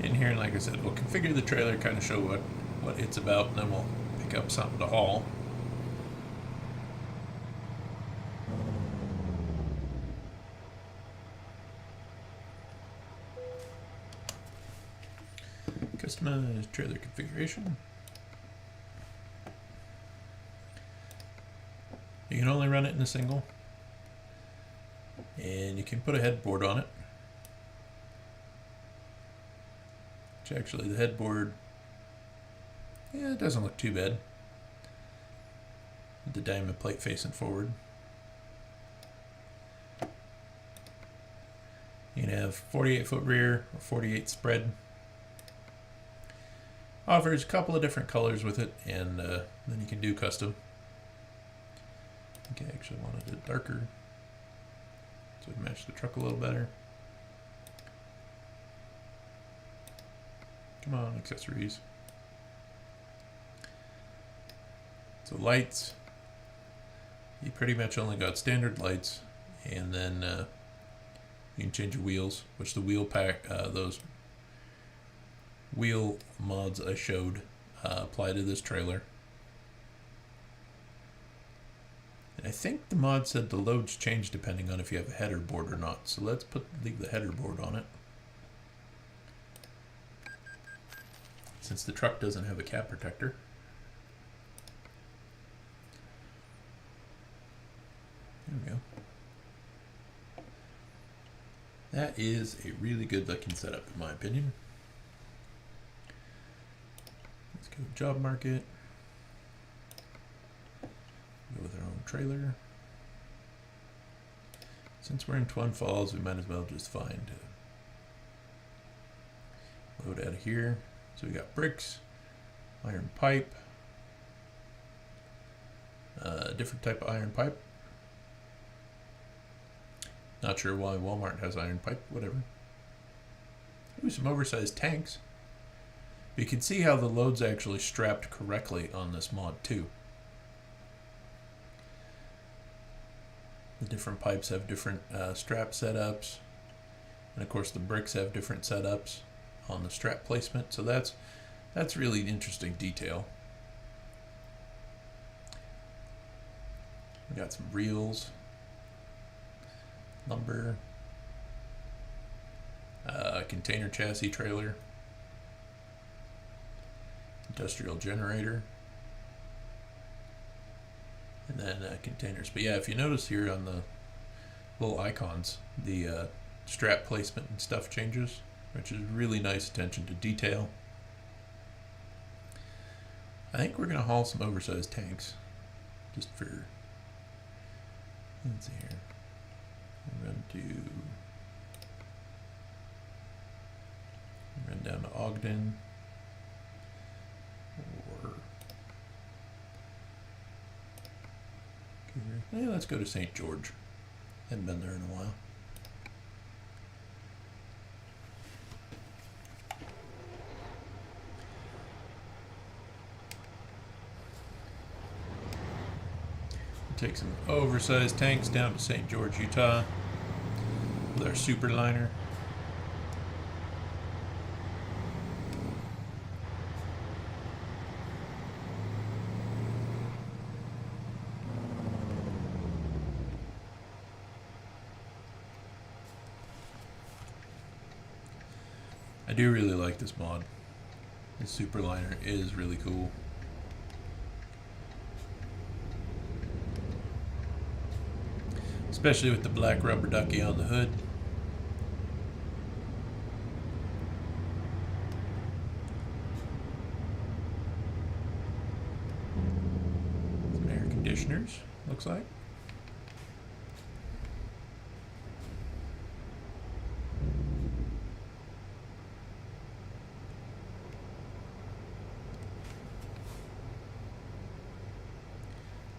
In here, and like I said, we'll configure the trailer, kind of show what it's about, and then we'll pick up something to haul. Customize trailer configuration. You can only run it in a single, and you can put a headboard on it. Which actually, the headboard, yeah, it doesn't look too bad. The diamond plate facing forward. You can have 48-foot rear or 48 spread. Offers a couple of different colors with it, and then you can do custom. I think I actually wanted it darker so it match the truck a little better. Come on, accessories. So lights, you pretty much only got standard lights, and then you can change your wheels, which the wheel pack, those wheel mods I showed apply to this trailer. And I think the mod said the loads change depending on if you have a header board or not. So let's leave the header board on it. Since the truck doesn't have a cab protector. There we go. That is a really good looking setup in my opinion. Let's go job market. Go with our own trailer. Since we're in Twin Falls, we might as well just find load out of here. So we got bricks, iron pipe, different type of iron pipe. Not sure why Walmart has iron pipe, whatever. Ooh, some oversized tanks. But you can see how the load's actually strapped correctly on this mod too. The different pipes have different strap setups. And of course the bricks have different setups on the strap placement. So that's really interesting detail. We got some reels, lumber, container chassis trailer, industrial generator, and then containers. But yeah, if you notice here on the little icons, the strap placement and stuff changes, which is really nice attention to detail. I think we're going to haul some oversized tanks, just for, let's see here, we're going to run down to Ogden, or hey, let's go to St. George. Hadn't been there in a while. Take some oversized tanks down to St. George, Utah with our super liner. I do really like this mod. This super liner is really cool. Especially with the black rubber ducky on the hood. Some air conditioners, looks like.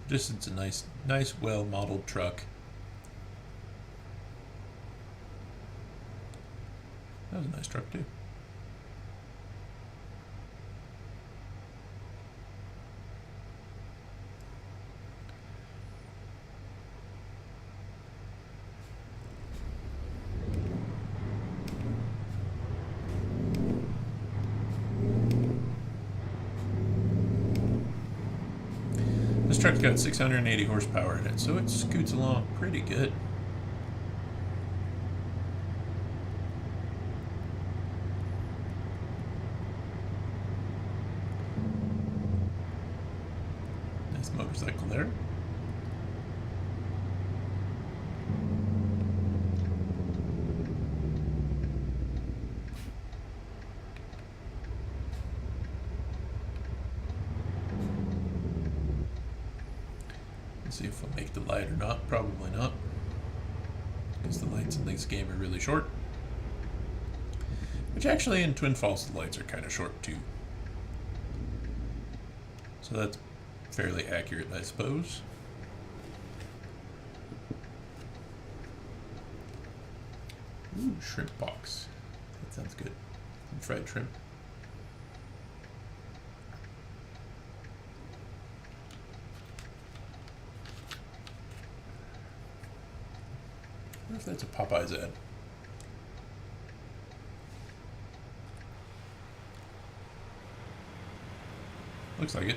Just it's a nice well-modeled truck. That was a nice truck too. This truck's got 680 horsepower in it, so it scoots along pretty good. Nice motorcycle there. Let's see if we'll make the light or not. Probably not, because the lights in this game are really short. Which actually in Twin Falls the lights are kind of short too. So that's fairly accurate, I suppose. Ooh, shrimp box. That sounds good. Some fried shrimp. I wonder if that's a Popeye's ad. Looks like it.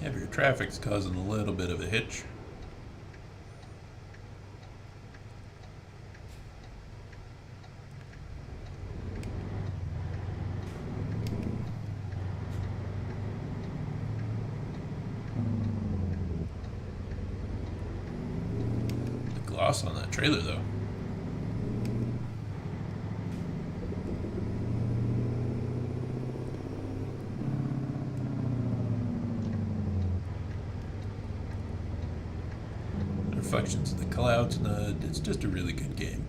Heavier traffic's causing a little bit of a hitch. The gloss on that trailer though. Reflections of the clouds, and it's just a really good game.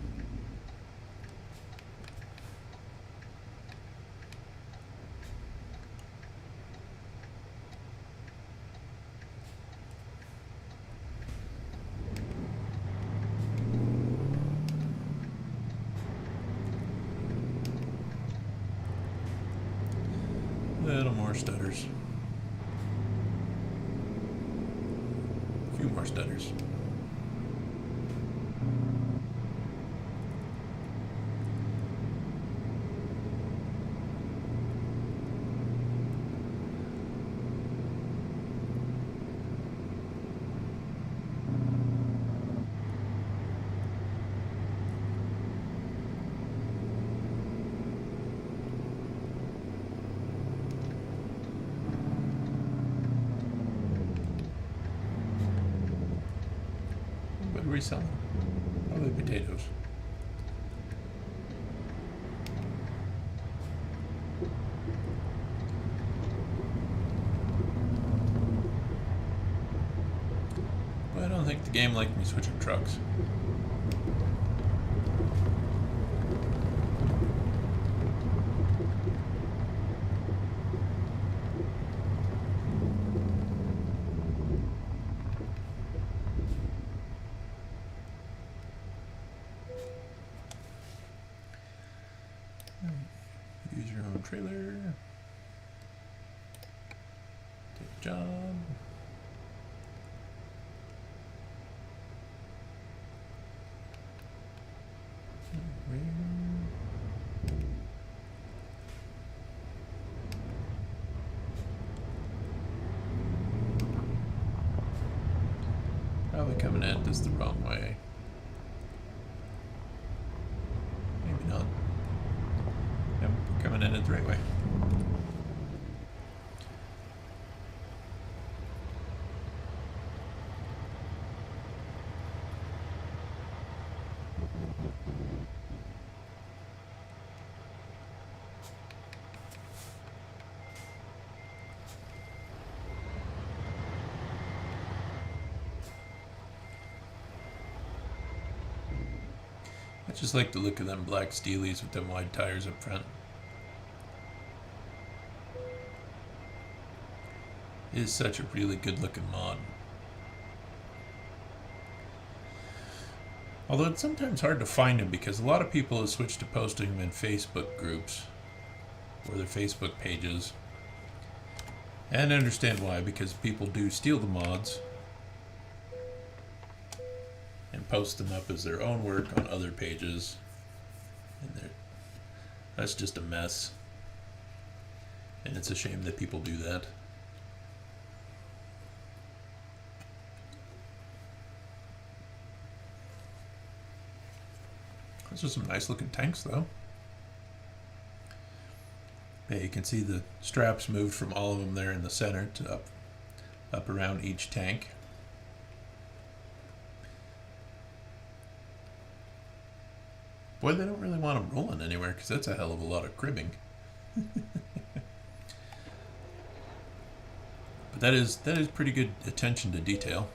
Little more stutters. A few more stutters. What are we selling? Probably potatoes. But I don't think the game liked me switching trucks. Use your own trailer. Take a job. Probably coming at this the wrong way. Maybe not. Yep, coming in it the right way. I just like the look of them black Steelies with them wide tires up front. It is such a really good looking mod. Although it's sometimes hard to find them because a lot of people have switched to posting them in Facebook groups or their Facebook pages. And I understand why, because people do steal the mods and post them up as their own work on other pages. And that's just a mess. And it's a shame that people do that. Those are some nice looking tanks though. Yeah, you can see the straps moved from all of them there in the center to up around each tank. Boy, they don't really want them rolling anywhere because that's a hell of a lot of cribbing. But that is pretty good attention to detail.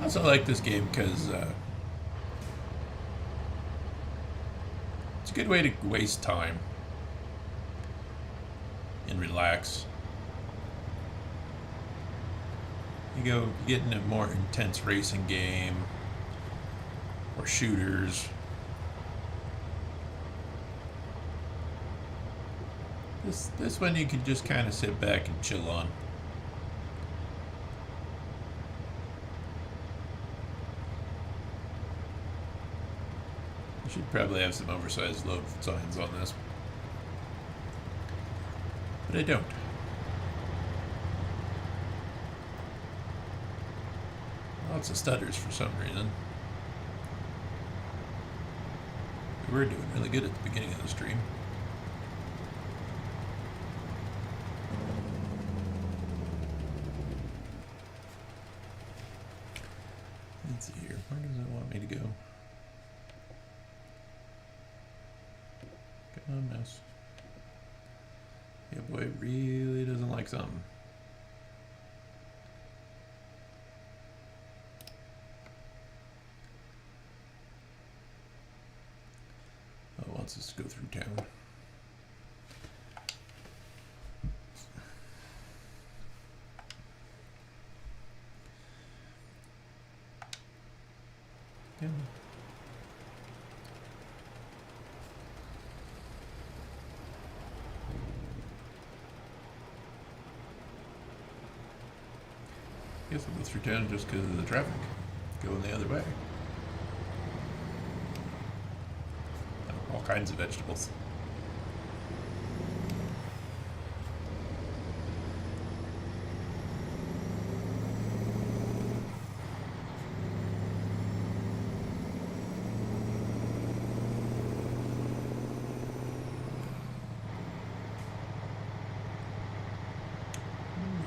I also like this game because it's a good way to waste time and relax. You get in a more intense racing game or shooters. This one you can just kind of sit back and chill on. Should probably have some oversized load signs on this, but I don't. Lots of stutters for some reason. We were doing really good at the beginning of the stream. Let's see here. Where does it want me to go? Come on, mouse. Yeah, boy, it really doesn't like something. wants us to go through town. Yeah. Guess we'll go through town just because of the traffic going the other way. All kinds of vegetables.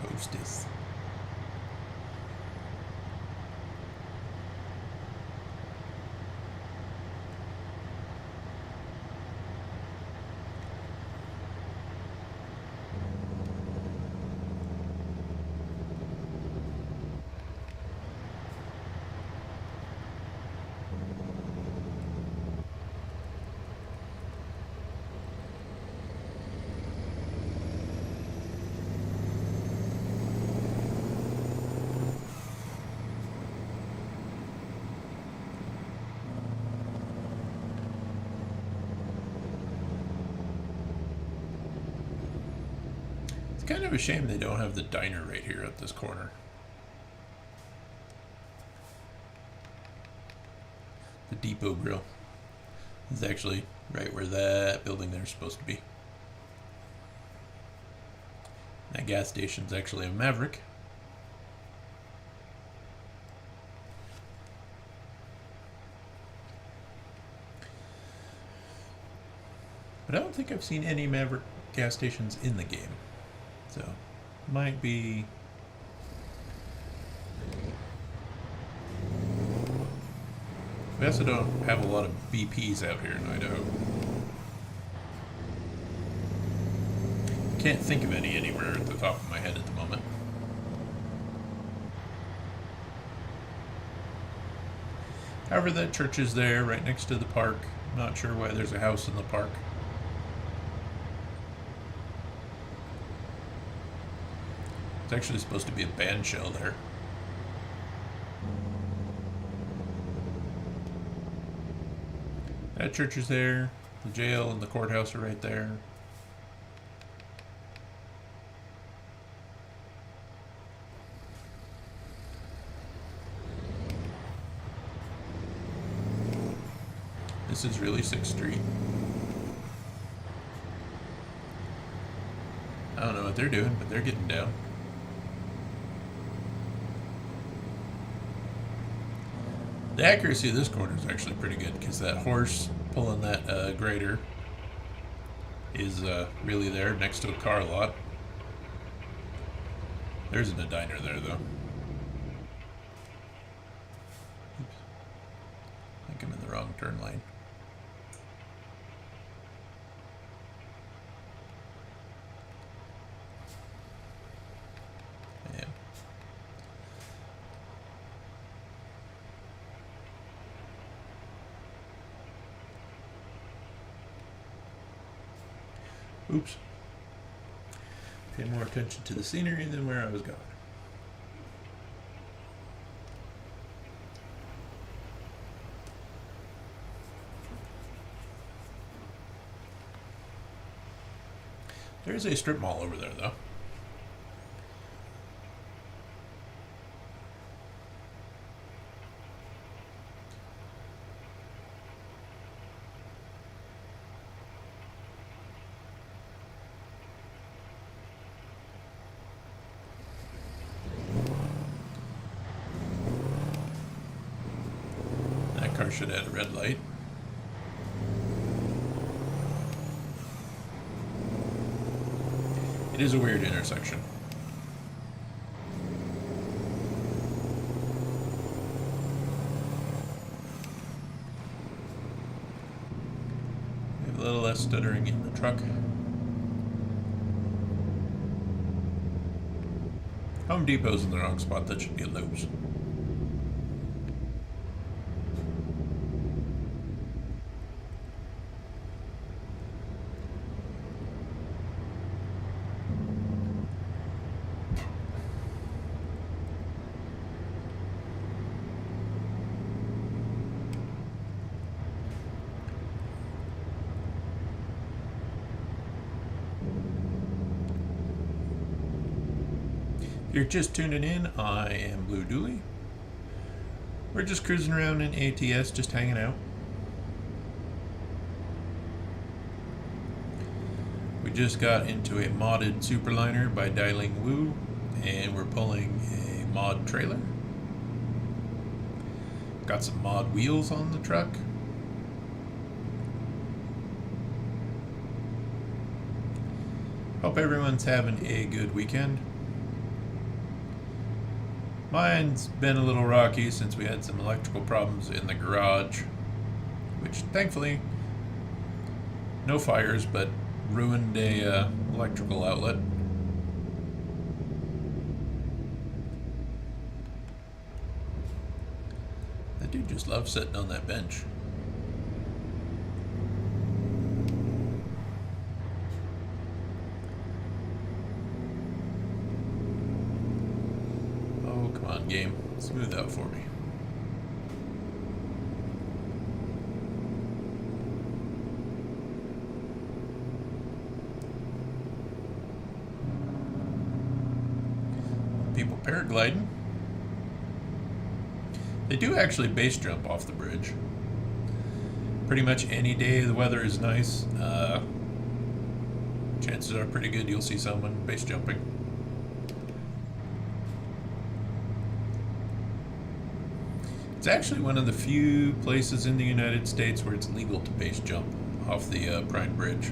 Hostess. It's kind of a shame they don't have the diner right here at this corner. The Depot Grill is actually right where that building there is supposed to be. That gas station's actually a Maverick. But I don't think I've seen any Maverick gas stations in the game. So, might be... We also don't have a lot of BPs out here in Idaho. Can't think of any anywhere at the top of my head at the moment. However, that church is there, right next to the park. I'm not sure why there's a house in the park. It's actually supposed to be a band shell there. That church is there. The jail and the courthouse are right there. This is really 6th Street. I don't know what they're doing, but they're getting down. The accuracy of this corner is actually pretty good because that horse pulling that grader is really there next to a car lot. There isn't a diner there though. Oops. I think I'm in the wrong turn lane. Oops. Pay more attention to the scenery than where I was going. There's a strip mall over there, though. Should add a red light. It is a weird intersection. We have a little less stuttering in the truck. Home Depot's in the wrong spot. That should be a Lowe's. You're just tuning in, I am Blue Dooley. We're just cruising around in ATS, just hanging out. We just got into a modded superliner by Dialing Woo, and we're pulling a mod trailer. Got some mod wheels on the truck. Hope everyone's having a good weekend. Mine's been a little rocky since we had some electrical problems in the garage, which thankfully, no fires, but ruined a electrical outlet. That dude just loves sitting on that bench. Game, smooth out for me. People paragliding. They do actually base jump off the bridge. Pretty much any day the weather is nice. Chances are pretty good you'll see someone base jumping. It's actually one of the few places in the United States where it's legal to base jump off the Prime Bridge.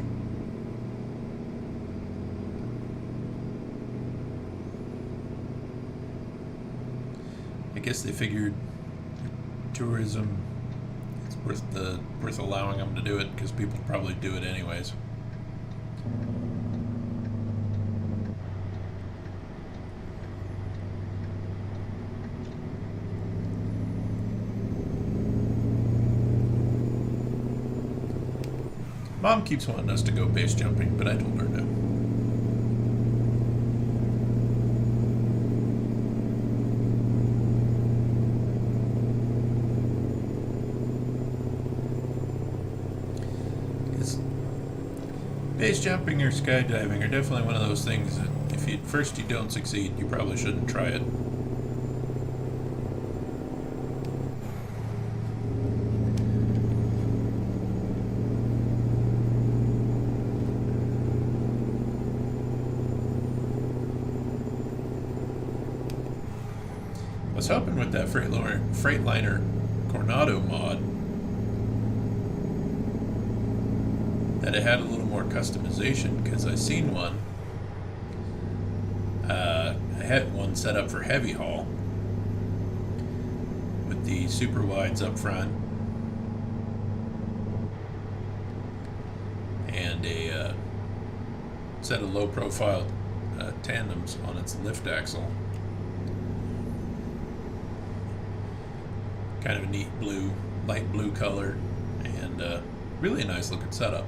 I guess they figured tourism, it's worth allowing them to do it because people probably do it anyways. Mom keeps wanting us to go base jumping, but I told her no. Because base jumping or skydiving are definitely one of those things that if you don't succeed, you probably shouldn't try it. I was hoping with that Freightliner Coronado mod that it had a little more customization, because I seen one. I had one set up for heavy haul with the super wides up front and a set of low profile tandems on its lift axle. Kind of a neat blue, light blue color, and really a nice looking setup.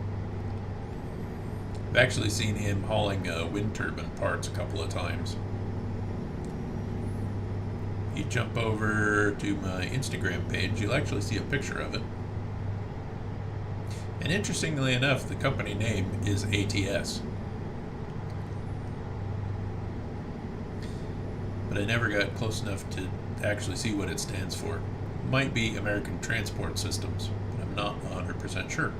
I've actually seen him hauling wind turbine parts a couple of times. You jump over to my Instagram page, you'll actually see a picture of it. And interestingly enough, the company name is ATS. But I never got close enough to actually see what it stands for. Might be American Transport Systems, but I'm not 100% sure.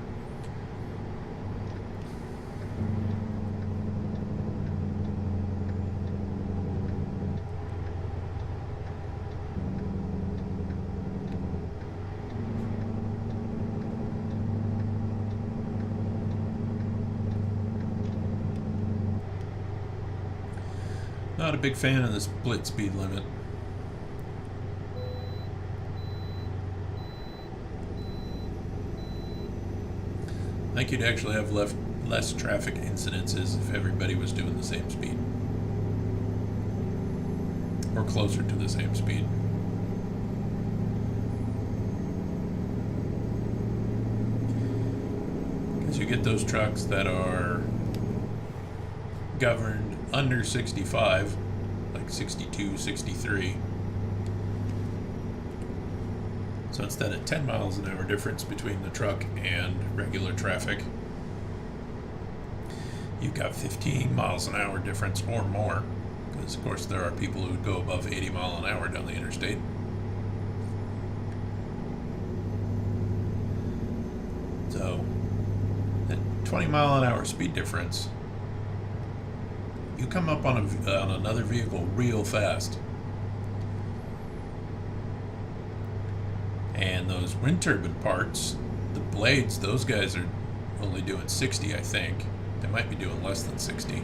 Not a big fan of the split speed limit. I think you'd actually have less traffic incidences if everybody was doing the same speed. Or closer to the same speed. Because you get those trucks that are governed under 65, like 62, 63. So instead of 10 miles an hour difference between the truck and regular traffic, you've got 15 miles an hour difference or more. because of course there are people who would go above 80 mile an hour down the interstate. So that 20 mile an hour speed difference, you come up on another vehicle real fast. And those wind turbine parts, the blades, those guys are only doing 60, I think. They might be doing less than 60.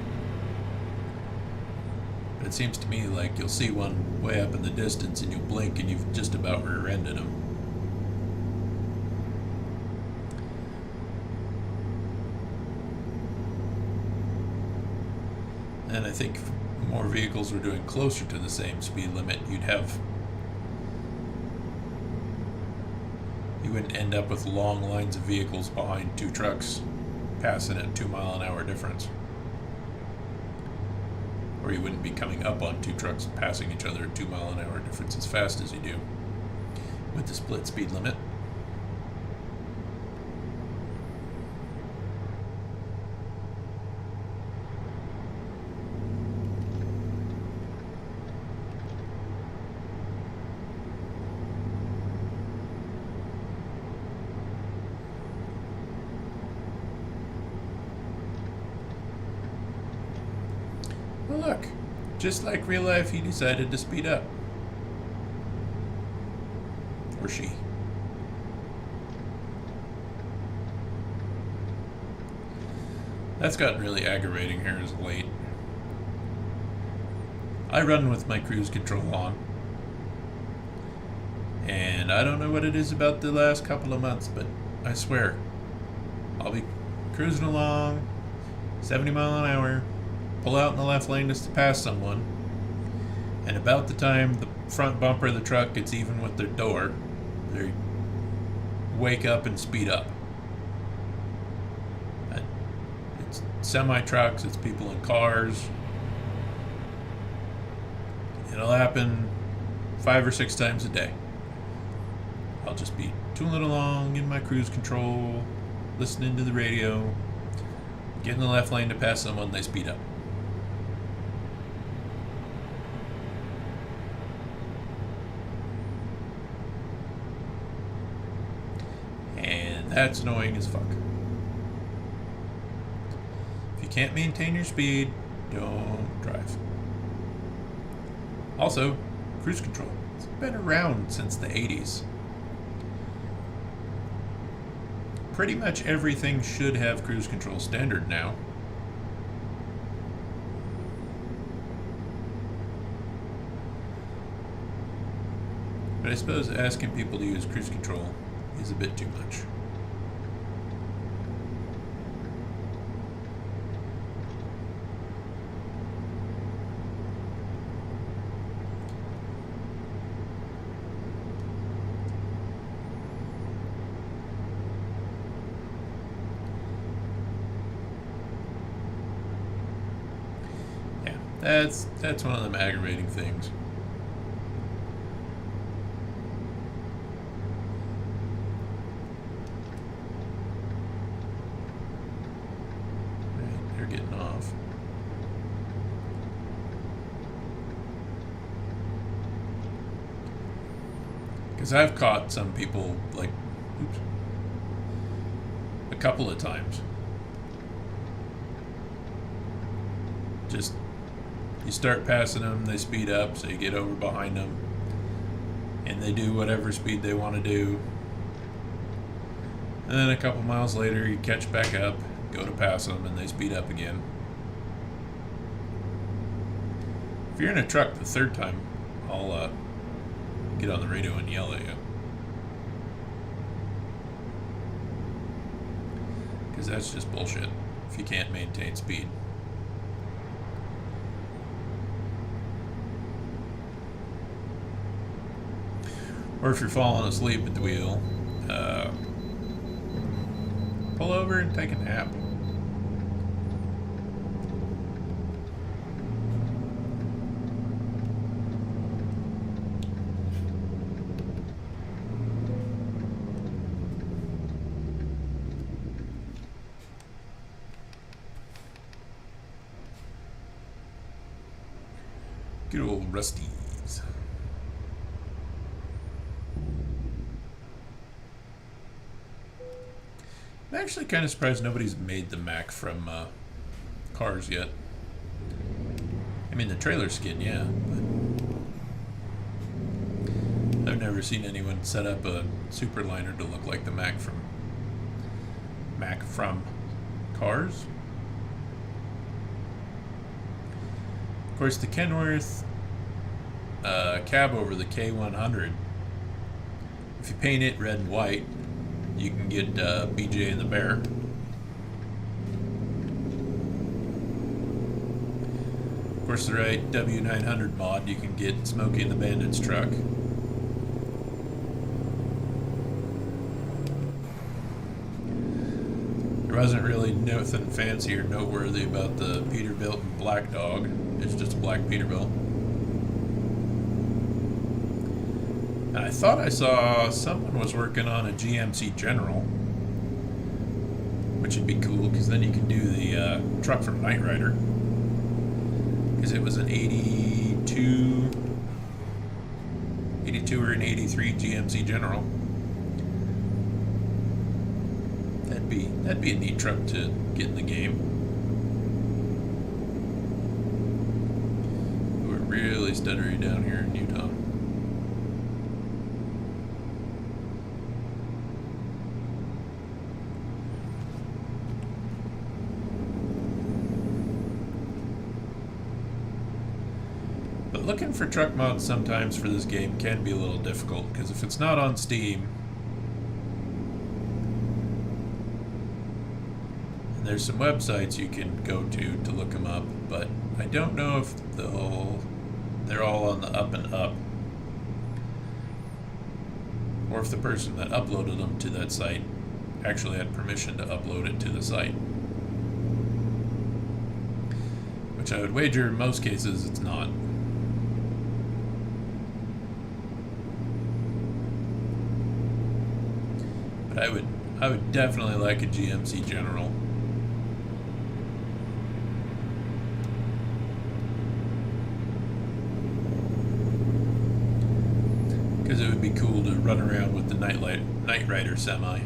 But it seems to me like you'll see one way up in the distance and you'll blink and you've just about rear-ended them. And I think if more vehicles were doing closer to the same speed limit, you wouldn't end up with long lines of vehicles behind two trucks passing at 2 mile an hour difference. Or you wouldn't be coming up on two trucks passing each other at 2 mile an hour difference as fast as you do with the split speed limit. Well, look, just like real life, he decided to speed up. Or she. That's gotten really aggravating here as of late. I run with my cruise control on. And I don't know what it is about the last couple of months, but I swear, I'll be cruising along, 70 mile an hour, pull out in the left lane just to pass someone, and about the time the front bumper of the truck gets even with their door, they wake up and speed up. It's semi-trucks, it's people in cars. It'll happen 5 or 6 times a day. I'll just be tooling along in my cruise control, listening to the radio, get in the left lane to pass someone, they speed up. And that's annoying as fuck. If you can't maintain your speed, don't drive. Also, cruise control. It's been around since the 80s. Pretty much everything should have cruise control standard now. But I suppose asking people to use cruise control is a bit too much. That's one of them aggravating things. Right, they're getting off. Because I've caught some people, like, a couple of times. Just, you start passing them, they speed up, so you get over behind them, and they do whatever speed they want to do. And then a couple miles later, you catch back up, go to pass them, and they speed up again. If you're in a truck the third time, I'll get on the radio and yell at you. Because that's just bullshit if you can't maintain speed. Or if you're falling asleep at the wheel, pull over and take a nap. Good old Rusties. I'm actually kind of surprised nobody's made the Mac from Cars yet. I mean, the trailer skin, yeah, but I've never seen anyone set up a superliner to look like the Mac from Cars. Of course, the Kenworth cab over the K100, if you paint it red and white, you can get BJ and the Bear. Of course, the right W900 mod, you can get Smokey and the Bandit's truck. There wasn't really nothing fancy or noteworthy about the Peterbilt and Black Dog. It's just a black Peterbilt. And I thought I saw someone was working on a GMC General, which would be cool because then you can do the truck from Knight Rider. Because it was an 82 or an 83 GMC General. That'd be a neat truck to get in the game. We're really stuttery down here in Utah. But looking for truck mods sometimes for this game can be a little difficult, because if it's not on Steam, and there's some websites you can go to look them up, but I don't know if they're all on the up and up, or if the person that uploaded them to that site actually had permission to upload it to the site. Which I would wager in most cases it's not. But I would definitely like a GMC General. Because it would be cool to run around with the Knight Rider semi.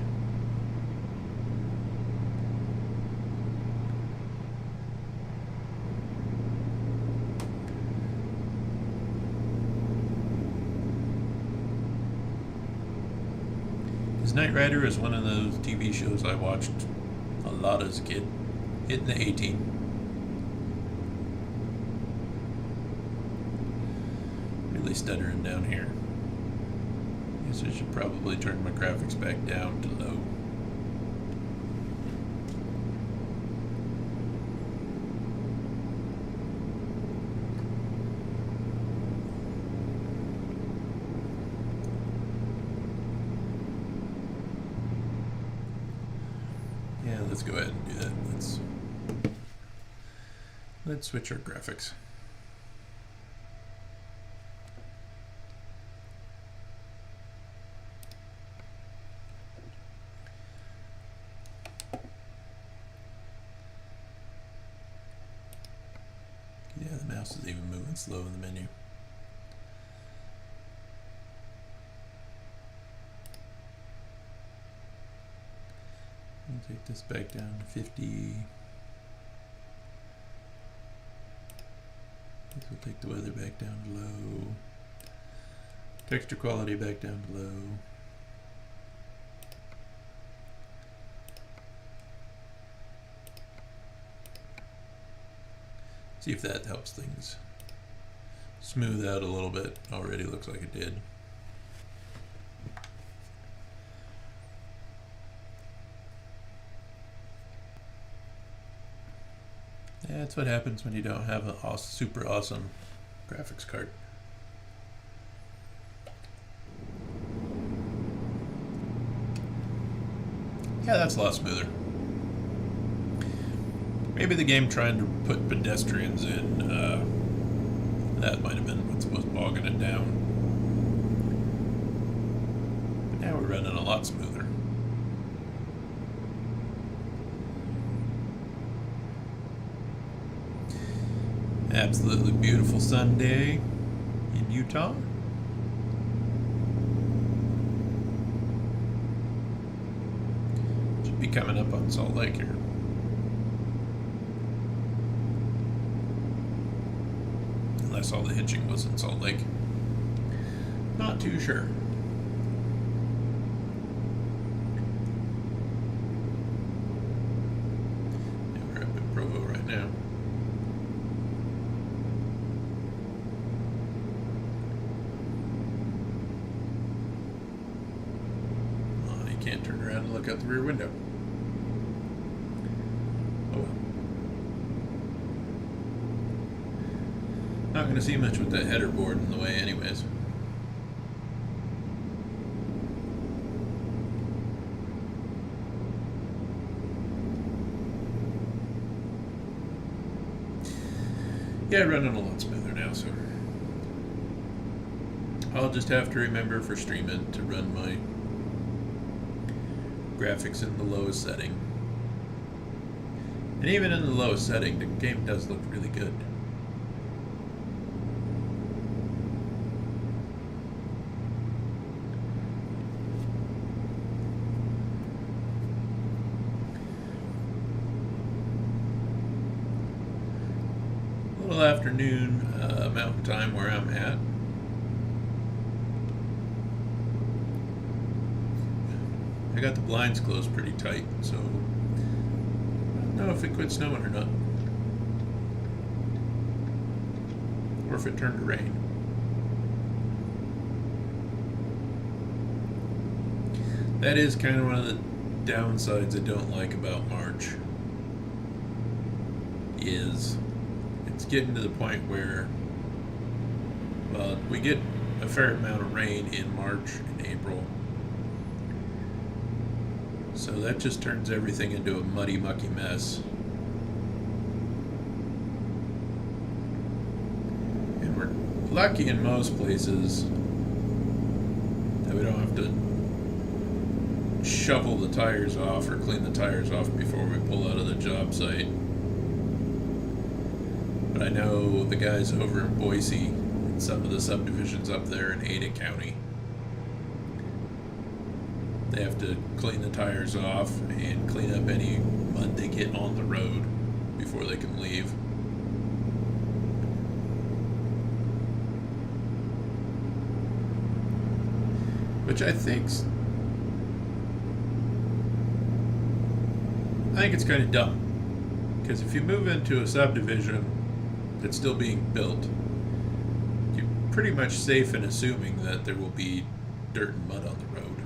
Knight Rider is one of those TV shows I watched a lot as a kid. Hitting the 18. Really stuttering down here. Guess I should probably turn my graphics back down to low. Let's go ahead and do that. Let's switch our graphics. Yeah, the mouse is even moving slow in the menu. Take this back down to 50. This will take the weather back down to low. Texture quality back down to low. See if that helps things smooth out a little bit. Already looks like it did. Yeah, that's what happens when you don't have a super awesome graphics card. Yeah, that's a lot smoother. Maybe the game trying to put pedestrians in, that might have been what was bogging it down. But now we're running a lot smoother. Yeah, absolutely beautiful Sunday in Utah. Should be coming up on Salt Lake here. Unless all the hitching was in Salt Lake. Not too sure. Yeah, we're up in Provo right now. You can't turn around and look out the rear window. Oh well. Not going to see much with that header board in the way anyways. Yeah, running a lot smoother now, so I'll just have to remember for streaming to run my graphics in the lowest setting. And even in the lowest setting, the game does look really good. Afternoon mountain time where I'm at. I got the blinds closed pretty tight, so I don't know if it quit snowing or not, or if it turned to rain. That is kind of one of the downsides I don't like about March, is it's getting to the point where, well, we get a fair amount of rain in March and April. So that just turns everything into a muddy, mucky mess. And we're lucky in most places that we don't have to shovel the tires off or clean the tires off before we pull out of the job site. But I know the guys over in Boise and some of the subdivisions up there in Ada County, they have to clean the tires off and clean up any mud they get on the road before they can leave. Which I think it's kind of dumb. Because if you move into a subdivision that's still being built, you're pretty much safe in assuming that there will be dirt and mud on the road.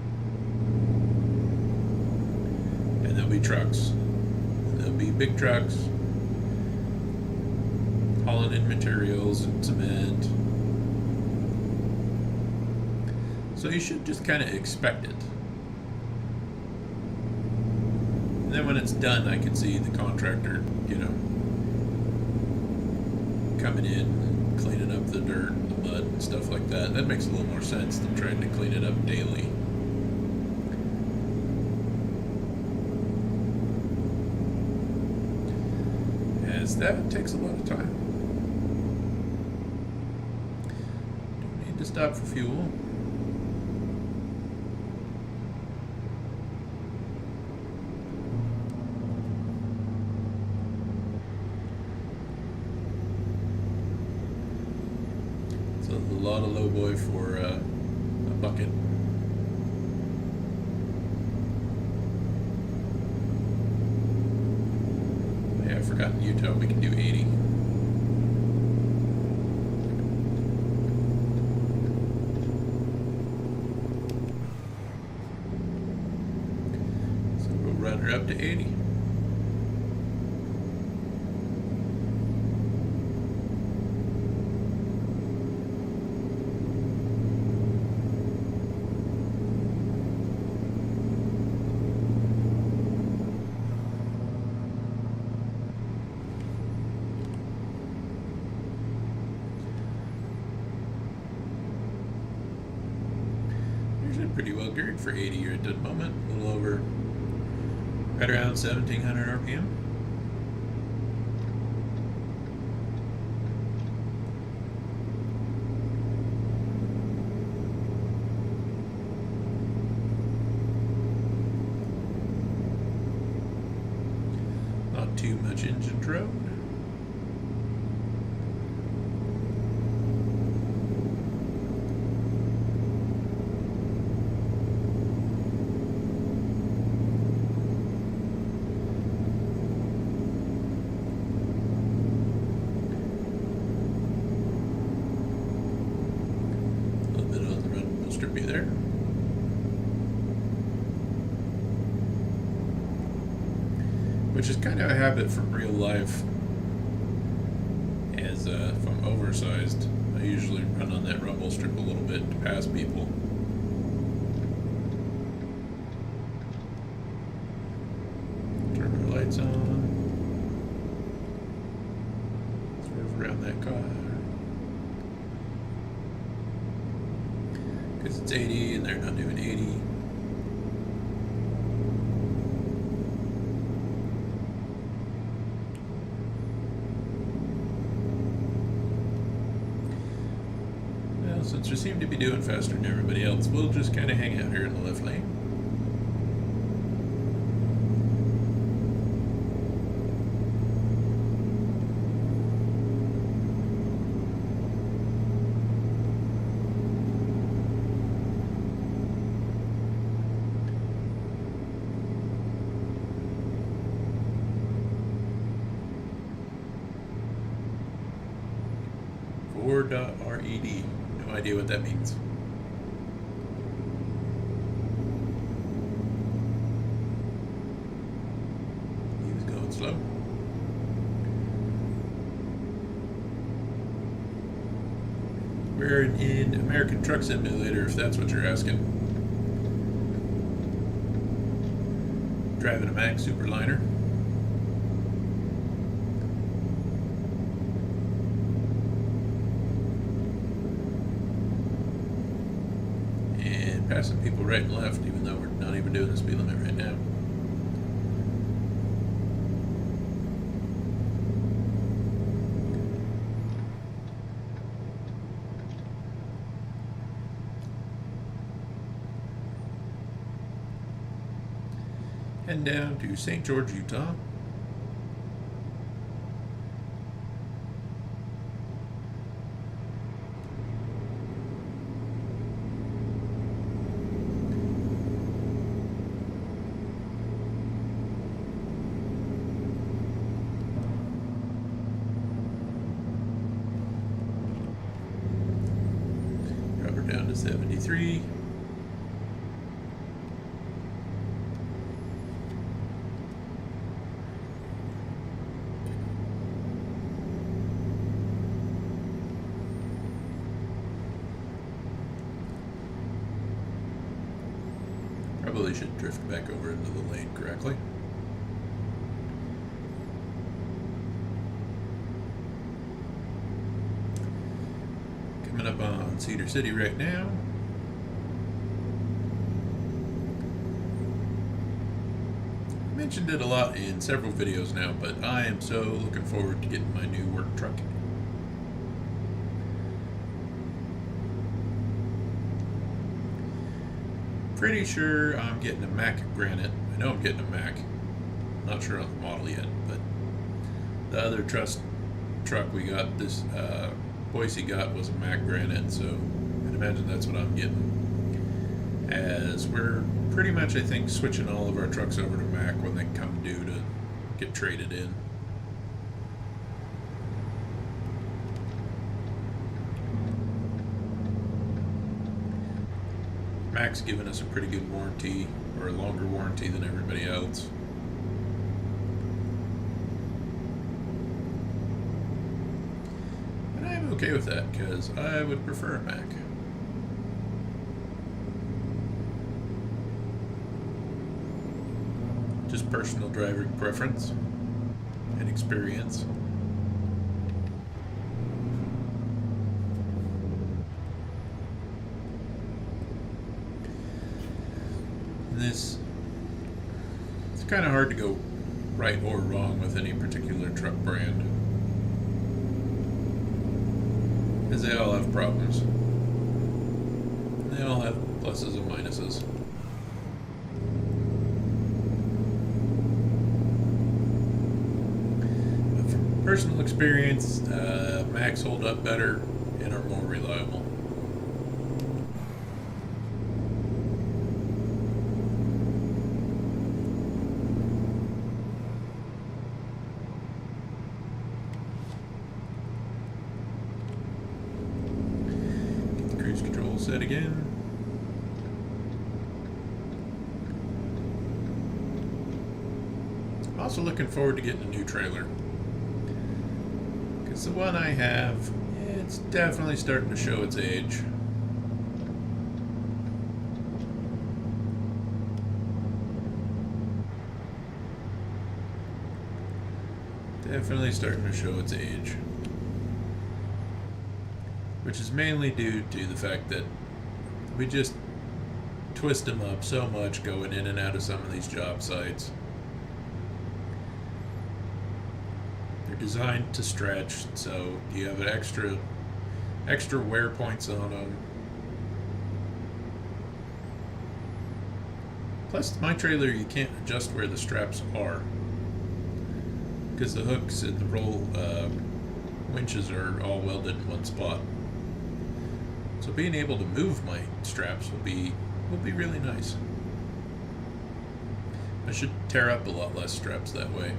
And there'll be trucks. And there'll be big trucks hauling in materials and cement. So you should just kind of expect it. And then when it's done, I can see the contractor, coming in and cleaning up the dirt and the mud and stuff like that. That makes a little more sense than trying to clean it up daily. As that takes a lot of time. Don't need to stop for fuel. A lot of lowboy for a bucket. Yeah, I forgot in Utah we can do 80. So we'll run her up to 80. Pretty well geared for 80 here at the moment, a little over, right around 1700 RPM. Not too much engine drone. A little bit on the run strippy there. Which is kind of a habit from real life, as if I'm oversized, I usually run on that rumble strip a little bit to pass people. Turn our lights on. Swerve around that car. Because it's 80 and they're not doing 80. Since we seem to be doing faster than everybody else, we'll just kind of hang out here in the left lane. .red. No idea what that means. He was going slow. We're in American Truck Simulator, if that's what you're asking. Driving a Mack Superliner. Passing people right and left, even though we're not even doing the speed limit right now. Heading down to St. George, Utah. Down to 73. Probably should drift back over into the lane correctly. Coming up on Cedar City right now. Mentioned it a lot in several videos now, but I am so looking forward to getting my new work truck. Pretty sure I'm getting a Mack Granite. I know I'm getting a Mack. Not sure on the model yet, but the other truck we got, this Boise got, was a Mack Granite, so I'd imagine that's what I'm getting. As we're pretty much, I think, switching all of our trucks over to Mack when they come due to get traded in. Mack's given us a pretty good warranty, or a longer warranty than everybody else. And I'm okay with that, because I would prefer a Mack. Just personal driving preference and experience. It's kind of hard to go right or wrong with any particular truck brand, because they all have problems. They all have pluses and minuses. personal experience, Macs hold up better and are more reliable. Get the cruise control set again. I'm also looking forward to getting a new trailer. Because the one I have, it's definitely starting to show its age. Definitely starting to show its age. Which is mainly due to the fact that we just twist them up so much going in and out of some of these job sites. They're designed to stretch, so you have an extra wear points on them. Plus, my trailer, you can't adjust where the straps are because the hooks and the roll winches are all welded in one spot. So being able to move my straps will be really nice. I should tear up a lot less straps that way.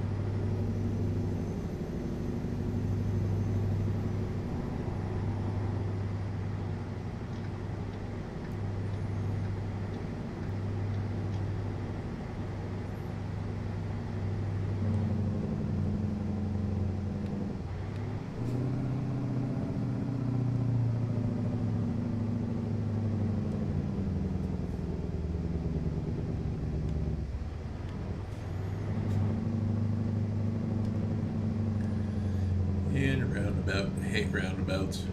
And a roundabout. I hate roundabouts.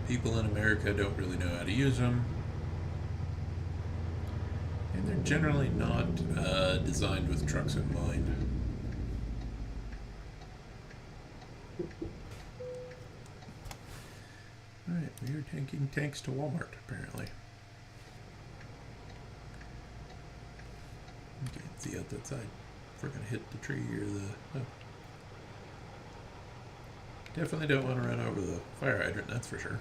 People in America don't really know how to use them. And they're generally not designed with trucks in mind. Alright, we are taking tanks to Walmart, apparently. Okay, see out that side. If we're going to hit the tree or the... Oh. Definitely don't want to run over the fire hydrant, that's for sure.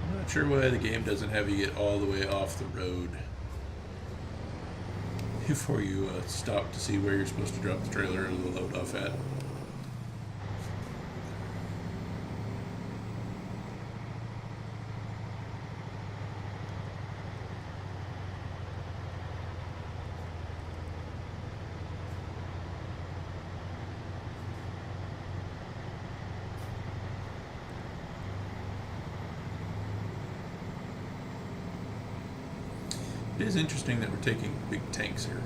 I'm not sure why the game doesn't have you get all the way off the road before you stop to see where you're supposed to drop the trailer or the load off at. It is interesting that we're taking big tanks here.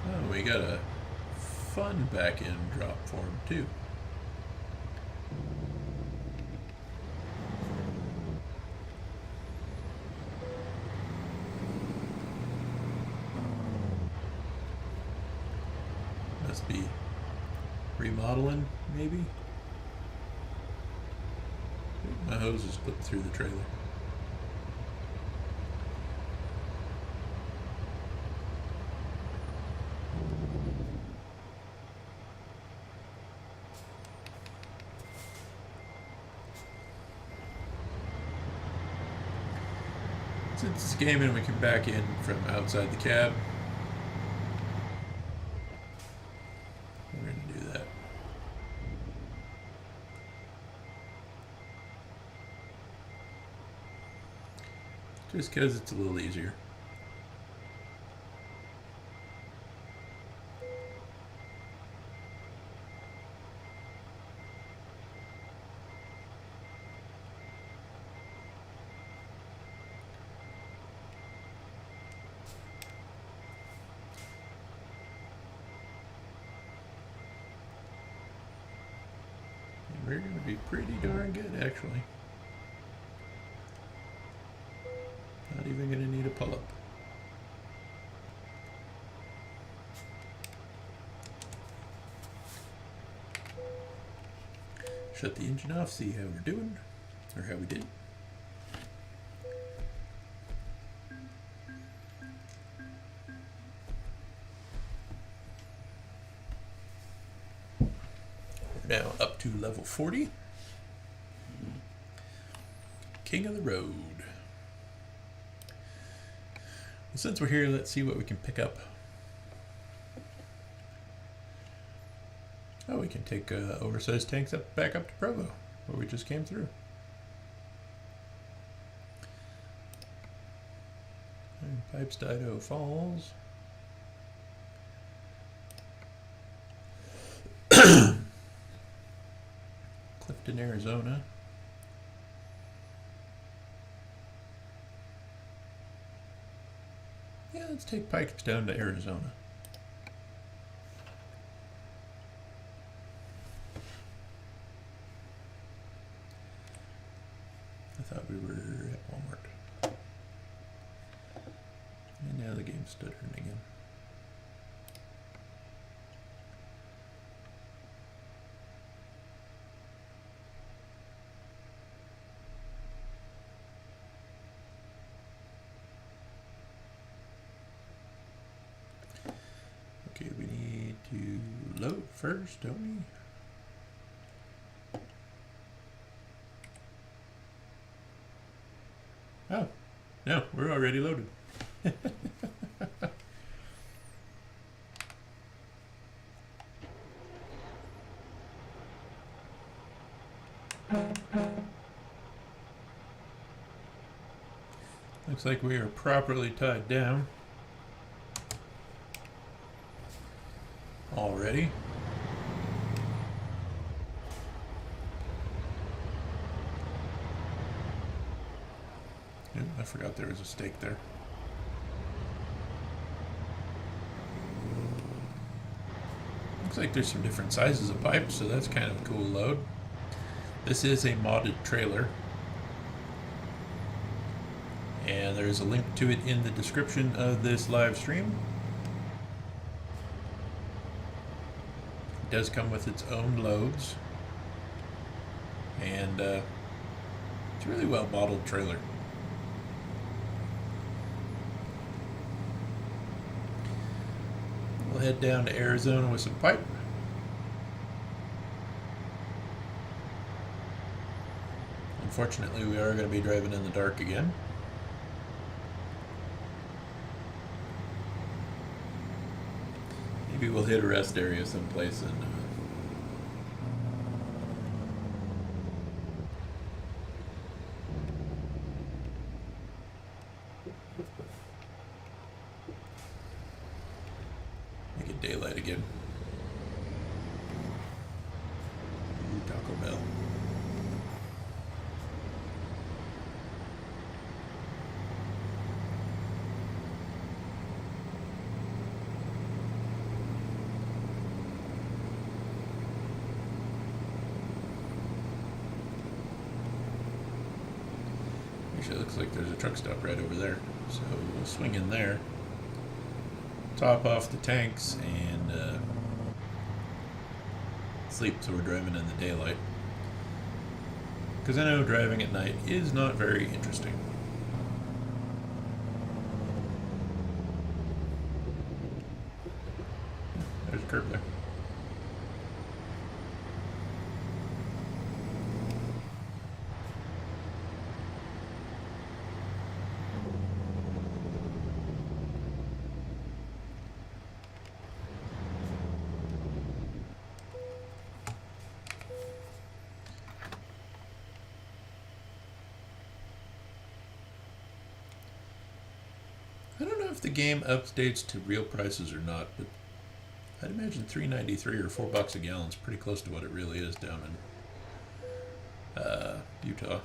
Oh, we got a fun back end drop form too. Must be remodeling, maybe? My hose is put through the trailer. Since it's gaming, we can back in from outside the cab. We're going to do that. Just because it's a little easier. We're going to be pretty darn good, actually. Not even going to need a pull-up. Shut the engine off, see how we're doing, or how we did. We're now up to level 40. King of the road. Well, since we're here, let's see what we can pick up. Oh, we can take oversized tanks back up to Provo, where we just came through. And Pipes to Idaho Falls. Clifton, Arizona. Yeah, let's take Pipes down to Arizona. I thought we were at Walmart. And now the game's stuttering again. Okay, we need to load first, don't we? Oh, no, we're already loaded. Looks like we are properly tied down already. I forgot there was a stake there. Looks like there's some different sizes of pipes, so that's kind of a cool load. This is a modded trailer, and there is a link to it in the description of this live stream. It does come with its own loads, and it's a really well modeled trailer. We'll head down to Arizona with some pipe. Unfortunately, we are going to be driving in the dark again. Maybe we'll hit a rest area someplace and make it daylight again. Ooh, Taco Bell. Actually, it looks like there's a truck stop right over there, so we'll swing in there, top off the tanks, and sleep so we're driving in the daylight. Because I know driving at night is not very interesting. There's a curb there. I don't know if the game updates to real prices or not, but I'd imagine $3.93 or $4 a gallon is pretty close to what it really is down in Utah.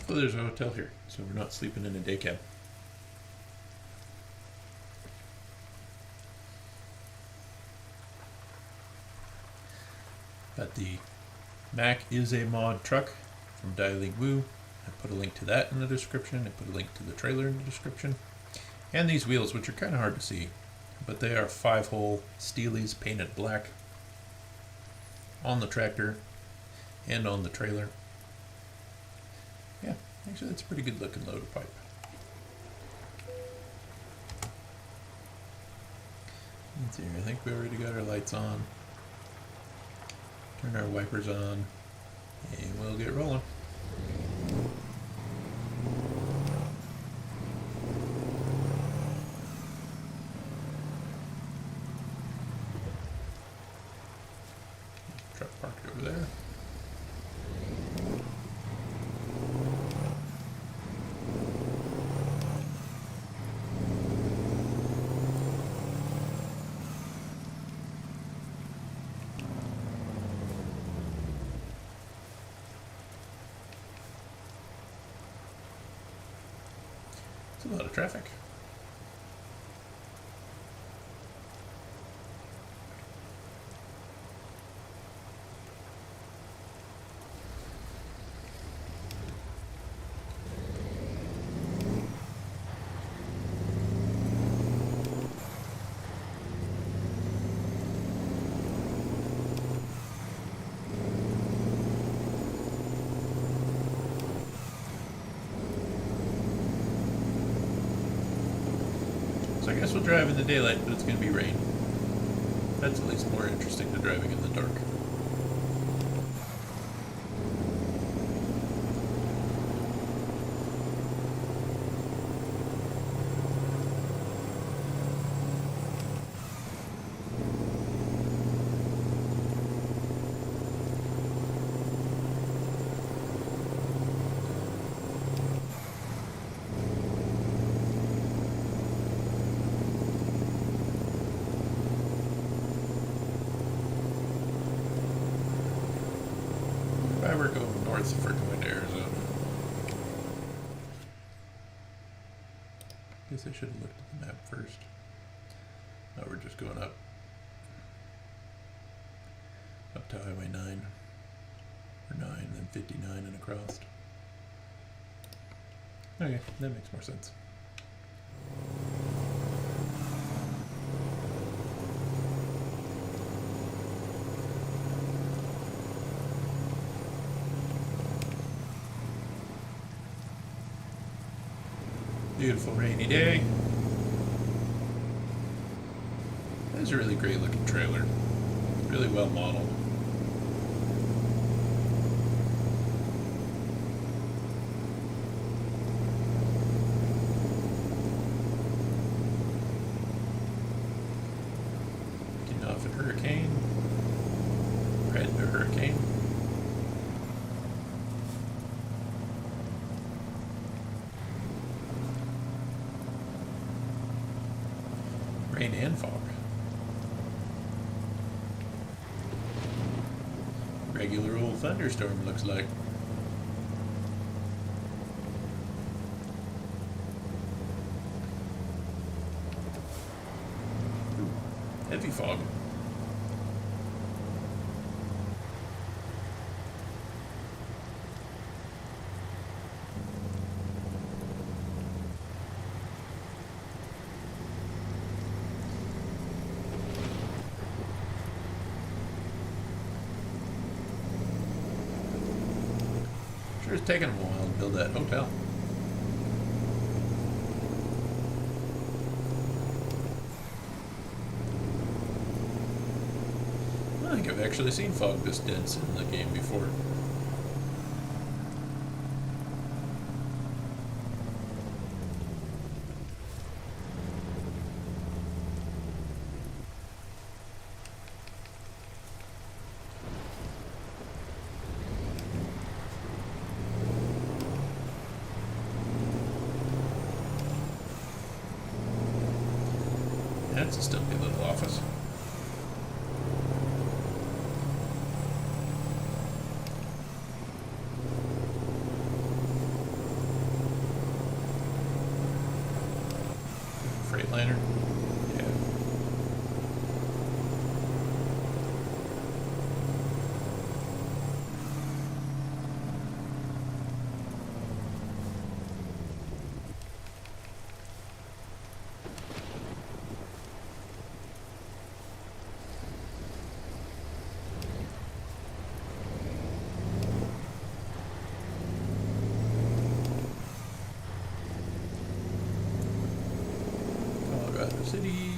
So there's a hotel here, so we're not sleeping in a day cab. But the Mac is a mod truck from Dialing Woo. I put a link to that in the description. I put a link to the trailer in the description. And these wheels, which are kind of hard to see, but they are 5-hole Steelies painted black on the tractor and on the trailer. Yeah, actually that's a pretty good looking load of pipe. Let's see here, I think we already got our lights on. Turn our wipers on, and we'll get rolling. Truck parked over there. It's a lot of traffic. So I guess we'll drive in the daylight, but it's going to be rain. That's at least more interesting than driving in the dark. If I were going north for going to Arizona. Guess I should have looked at the map first. Now we're just going up. Up to Highway 9. Or 9, then 59 and across. Okay, that makes more sense. Beautiful rainy day. That is a really great looking trailer. Really well modeled. Getting off at Hurricane. Right into Hurricane. Rain and fog. Regular old thunderstorm looks like. Ooh, heavy fog. Sure it's taking them a while to build that hotel. I think I've actually seen fog this dense in the game before. That's a stumpy little office. City.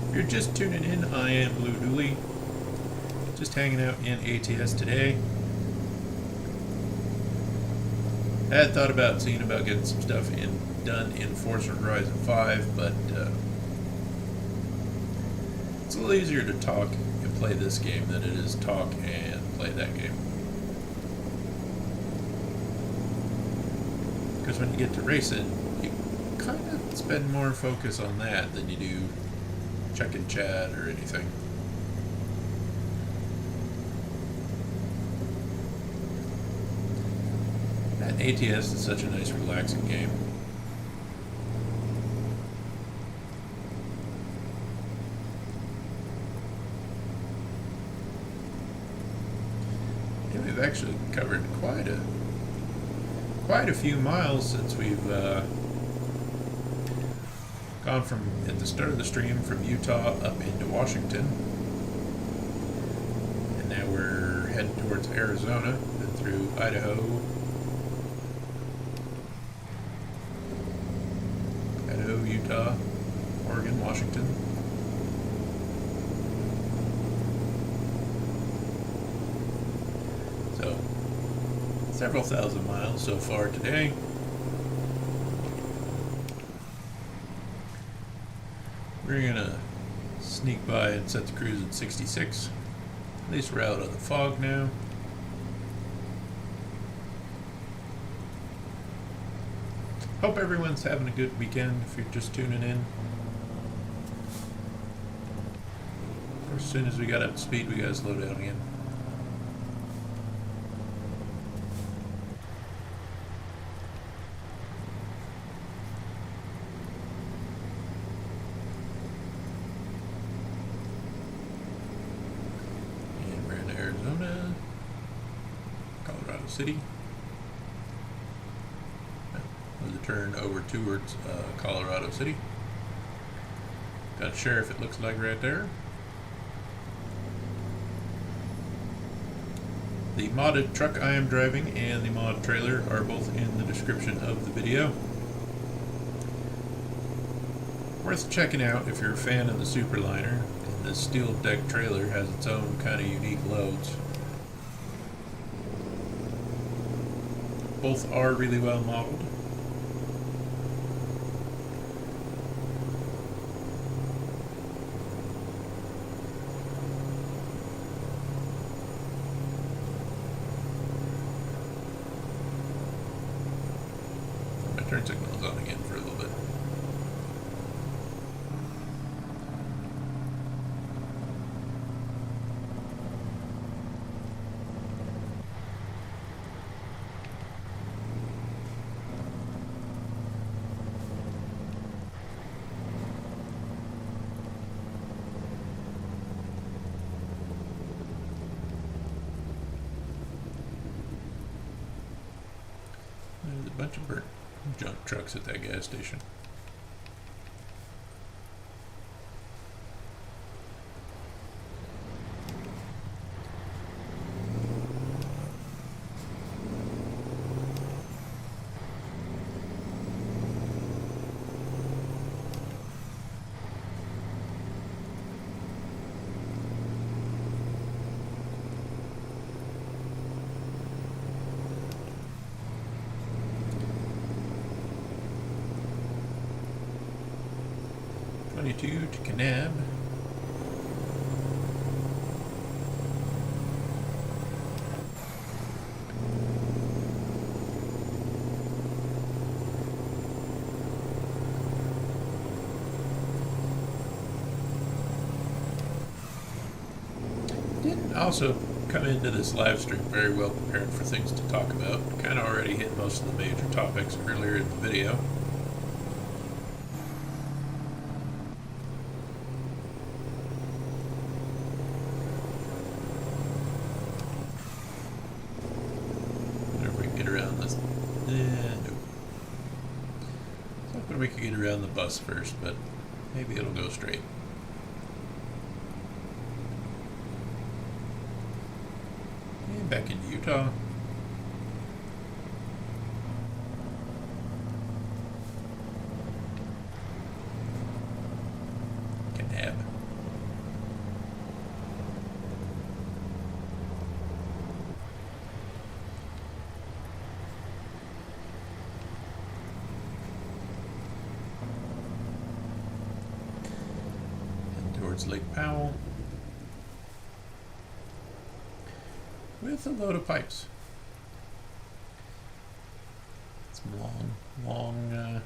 If you're just tuning in, I am Blue Dooley. Just hanging out in ATS today. I had thought about getting some stuff done in Forza Horizon 5, but it's a little easier to talk and play this game than it is talk and play that game. Because when you get to racing, you kind of spend more focus on that than you do checking chat or anything. And ATS is such a nice, relaxing game. And we've actually covered quite a few miles since we've gone from, at the start of the stream, from Utah up into Washington. And now we're heading towards Arizona, then through Idaho, Utah, Oregon, Washington. So, several thousand miles so far today. We're gonna sneak by and set the cruise at 66. At least we're out of the fog now. Hope everyone's having a good weekend if you're just tuning in. As soon as we got up to speed, we gotta slow down again. And we're in Arizona, Colorado City. Turn over towards Colorado City. Got a sheriff, it looks like, right there. The modded truck I am driving and the mod trailer are both in the description of the video. Worth checking out if you're a fan of the Superliner. And this steel deck trailer has its own kind of unique loads. Both are really well modeled. Turn signals on again for a little bit. There's a bunch of junk trucks at that gas station. To Kanab. Didn't also come into this live stream very well prepared for things to talk about. Kind of already hit most of the major topics earlier in the video. We could get around the bus first, but maybe it'll go straight. And back into Utah. towards Lake Powell with a load of pipes. Some long,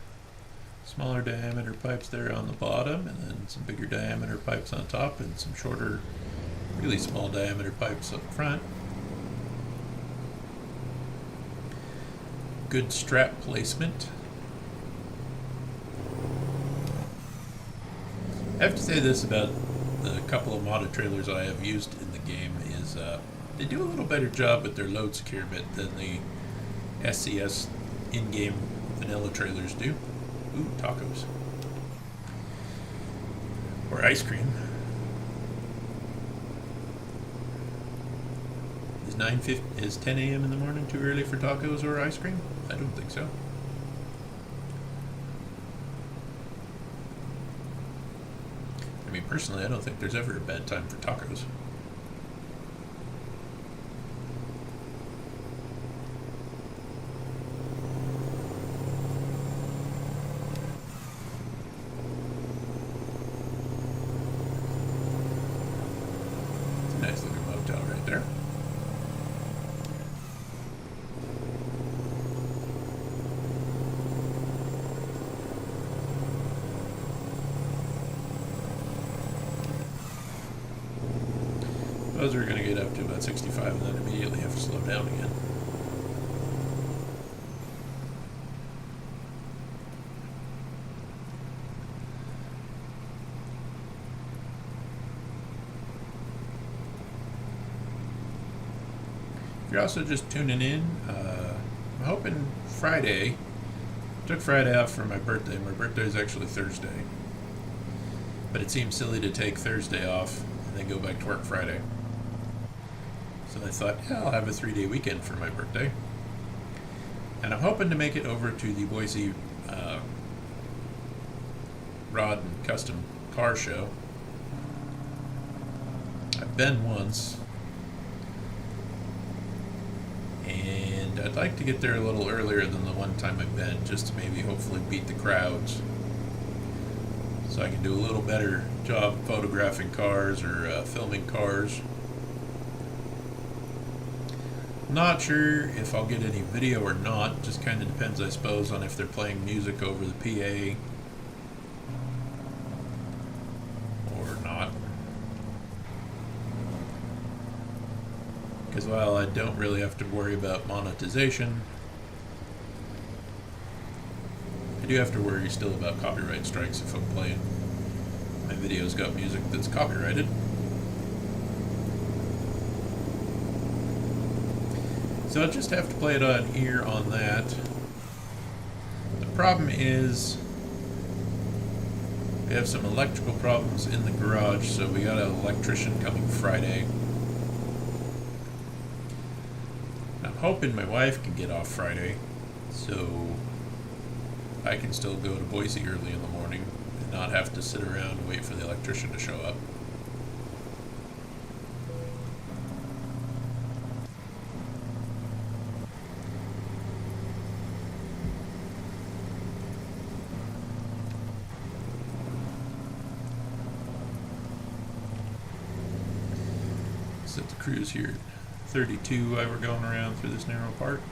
smaller diameter pipes there on the bottom, and then some bigger diameter pipes on top, and some shorter, really small diameter pipes up front. Good strap placement. I have to say this about the couple of modded trailers I have used in the game is they do a little better job with their load securement than the SCS in-game vanilla trailers do. Ooh, tacos. Or ice cream. Is 10 a.m. in the morning too early for tacos or ice cream? I don't think so. I mean, personally, I don't think there's ever a bad time for tacos. It's a nice looking motel right there. Those are going to get up to about 65 and then immediately have to slow down again. If you're also just tuning in, I'm hoping Friday. I took Friday off for my birthday. My birthday is actually Thursday. But it seems silly to take Thursday off and then go back to work Friday. So I thought, yeah, I'll have a 3-day weekend for my birthday. And I'm hoping to make it over to the Boise Rod and Custom Car Show. I've been once. And I'd like to get there a little earlier than the one time I've been, just to maybe hopefully beat the crowds. So I can do a little better job photographing cars or filming cars. Not sure if I'll get any video or not. Just kind of depends, I suppose, on if they're playing music over the PA or not. Because while I don't really have to worry about monetization, I do have to worry still about copyright strikes if I'm playing. My video's got music that's copyrighted. So I'll just have to play it on ear on that. The problem is we have some electrical problems in the garage, so we got an electrician coming Friday. I'm hoping my wife can get off Friday, so I can still go to Boise early in the morning and not have to sit around and wait for the electrician to show up. Set the cruise here at 32 while we're going around through this narrow part.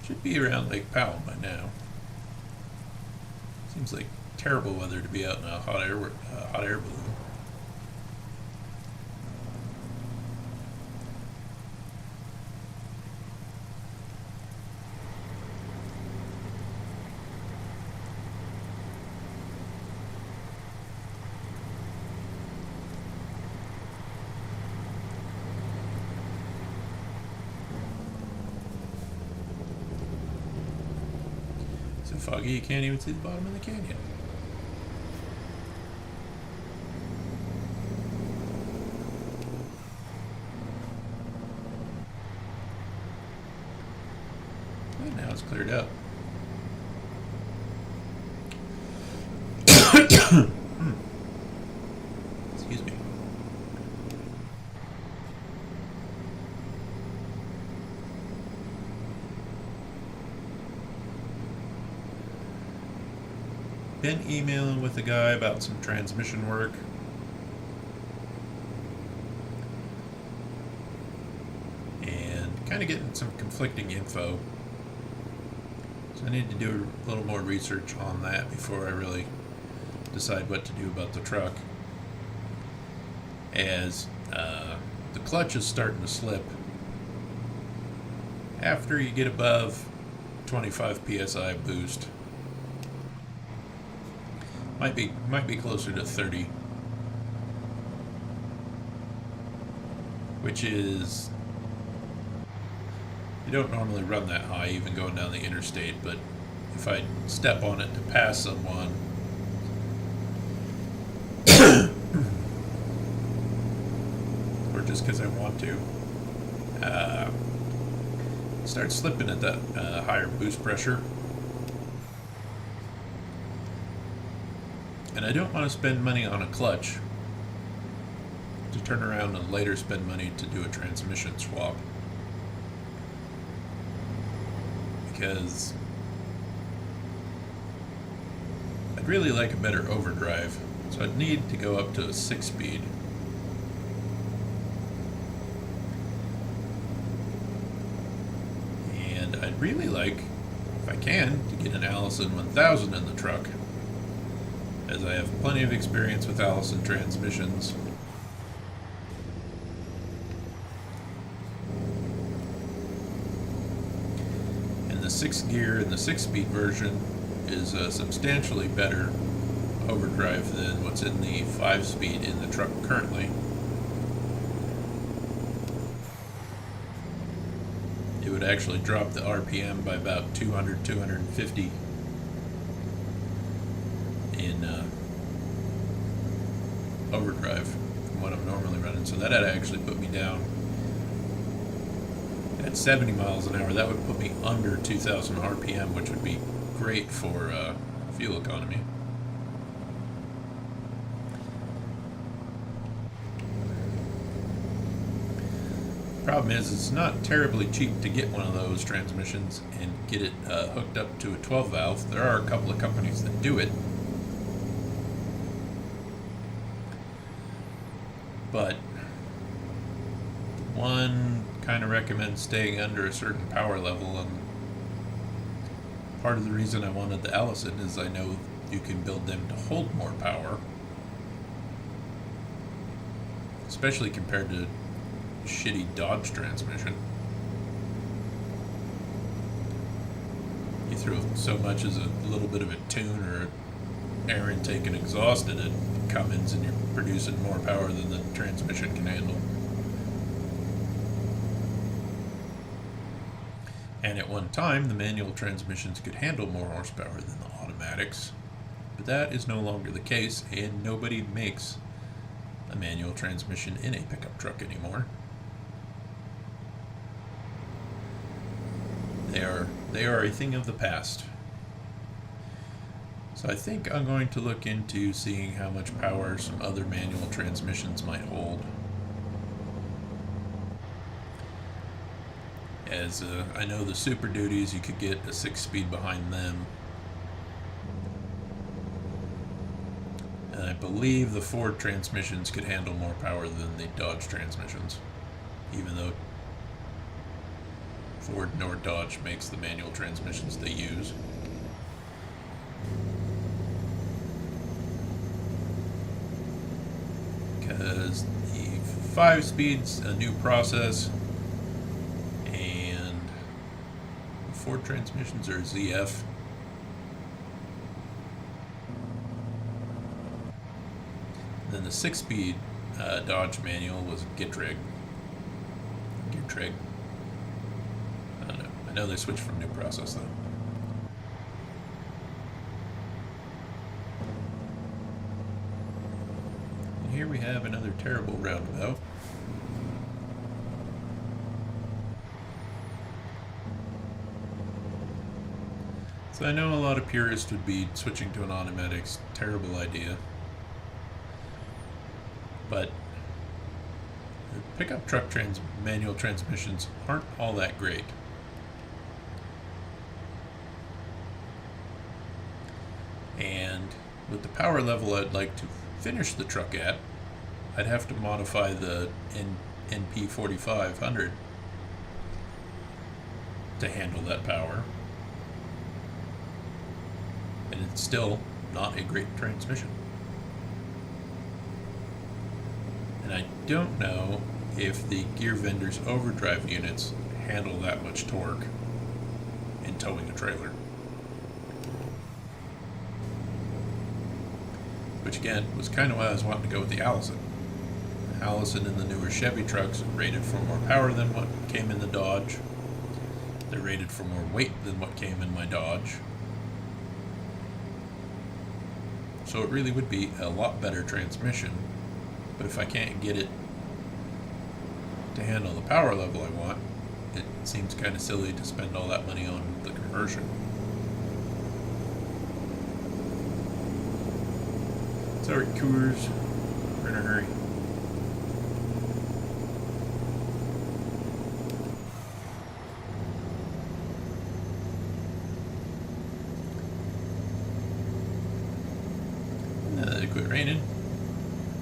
Should be around Lake Powell by now. Seems like terrible weather to be out in a hot air balloon. So foggy you can't even see the bottom of the canyon. And now it's cleared up. Excuse me. been emailing with the guy about some transmission work. And kind of getting some conflicting info. So I need to do a little more research on that before I really decide what to do about the truck. As the clutch is starting to slip after you get above 25 psi boost. Might be closer to 30, which is, you don't normally run that high even going down the interstate, but if I step on it to pass someone, or just because I want to, start slipping at that higher boost pressure. And I don't want to spend money on a clutch to turn around and later spend money to do a transmission swap. Because I'd really like a better overdrive, so I'd need to go up to a 6-speed. And I'd really like, if I can, to get an Allison 1000 in the truck, as I have plenty of experience with Allison transmissions. And the 6th gear in the 6-speed version is a substantially better overdrive than what's in the 5-speed in the truck currently. It would actually drop the RPM by about 200, 250 in overdrive from what I'm normally running. So that'd actually put me down at 70 miles an hour. That would put me under 2,000 RPM, which would be great for fuel economy. Problem is, it's not terribly cheap to get one of those transmissions and get it hooked up to a 12 valve. There are a couple of companies that do it, but one kind of recommends staying under a certain power level, and part of the reason I wanted the Allison is I know you can build them to hold more power, especially compared to shitty Dodge transmission. You throw so much as a little bit of a tune or air intake and exhaust in it, Cummins, and you're producing more power than the transmission can handle. And at one time, the manual transmissions could handle more horsepower than the automatics, but that is no longer the case, and nobody makes a manual transmission in a pickup truck anymore. They are a thing of the past. So I think I'm going to look into seeing how much power some other manual transmissions might hold. As I know the Super Duties, you could get a 6-speed behind them. And I believe the Ford transmissions could handle more power than the Dodge transmissions, even though Ford nor Dodge makes the manual transmissions they use. Because the 5-speed's a new process, and the Ford transmissions are ZF. And then the 6-speed Dodge manual was Getrag. I don't know. I know they switched from new process though. And here we have another terrible roundabout. So I know a lot of purists would be switching to an automatic's terrible idea. But the pickup truck manual transmissions aren't all that great. And with the power level I'd like to finish the truck at, I'd have to modify the NP 4500 to handle that power. And it's still not a great transmission. And I don't know if the gear vendor's overdrive units handle that much torque in towing a trailer. Which again was kind of why I was wanting to go with the Allison. Allison in the newer Chevy trucks are rated for more power than what came in the Dodge. They're rated for more weight than what came in my Dodge. So it really would be a lot better transmission. But if I can't get it to handle the power level I want, it seems kind of silly to spend all that money on the conversion. Sorry, Coors. We're in a hurry. It quit raining.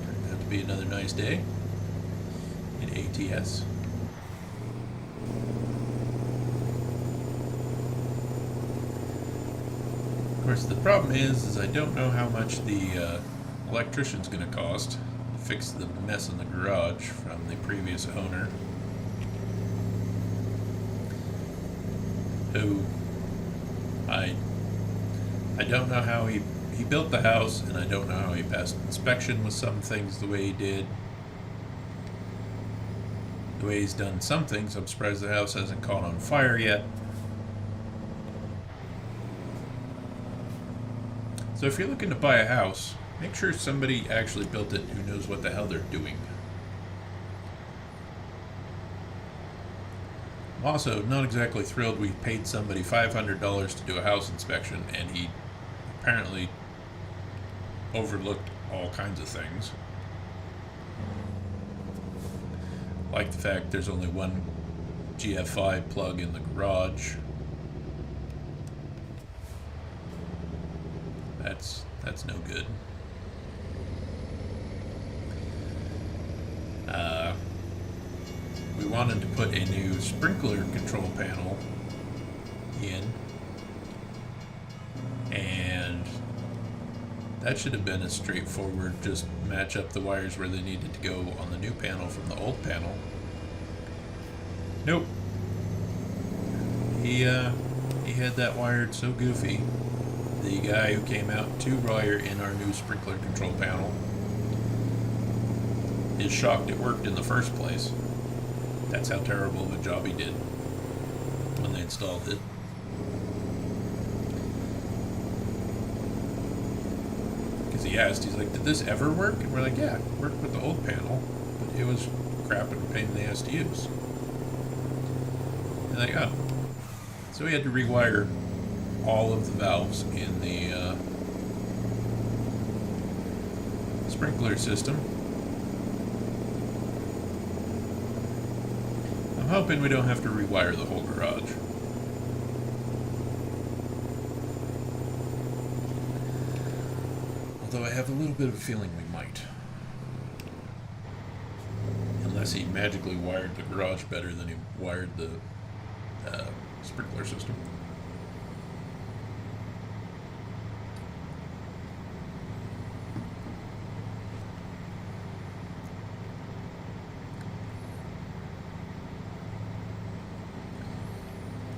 Turned out to be another nice day in ATS. Of course, the problem is I don't know how much the electrician's going to cost to fix the mess in the garage from the previous owner, who I don't know how he built the house, and I don't know how he passed inspection with some things the way he did. The way he's done some things, I'm surprised the house hasn't caught on fire yet. So if you're looking to buy a house, make sure somebody actually built it who knows what the hell they're doing. I'm also not exactly thrilled we paid somebody $500 to do a house inspection, and he apparently overlooked all kinds of things. Like the fact there's only one GF5 plug in the garage. That's no good. We wanted to put a new sprinkler control panel in, and that should have been a straightforward, just match up the wires where they needed to go on the new panel from the old panel. Nope. He had that wired so goofy. The guy who came out to wire in our new sprinkler control panel is shocked it worked in the first place. That's how terrible of a job he did when they installed it. Because he asked, he's like, did this ever work? And we're like, yeah, it worked with the old panel, but it was crap and a pain in the ass to use. And like, oh. So we had to rewire all of the valves in the sprinkler system. I'm hoping we don't have to rewire the whole garage. Although I have a little bit of a feeling we might. Unless he magically wired the garage better than he wired the sprinkler system.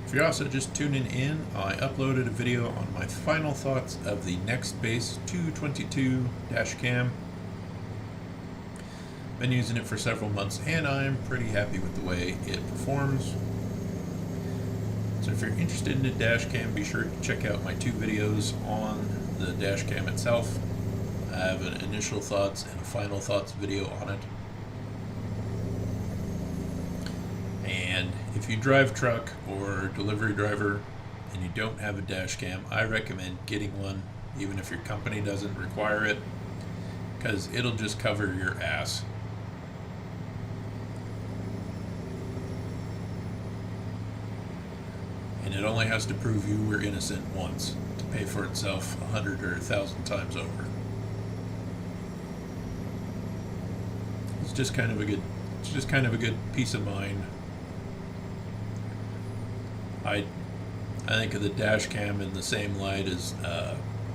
If you're also just tuning in, I uploaded a video on my final thoughts of the Nextbase 222 dash cam. Been using it for several months, and I'm pretty happy with the way it performs. So if you're interested in the dash cam, be sure to check out my two videos on the dash cam itself. I have an initial thoughts and a final thoughts video on it. And if you drive truck or delivery driver and you don't have a dash cam, I recommend getting one, even if your company doesn't require it, because it'll just cover your ass. And it only has to prove you were innocent once to pay for itself 100 or 1,000 times over. It's just kind of a good peace of mind. I think of the dash cam in the same light as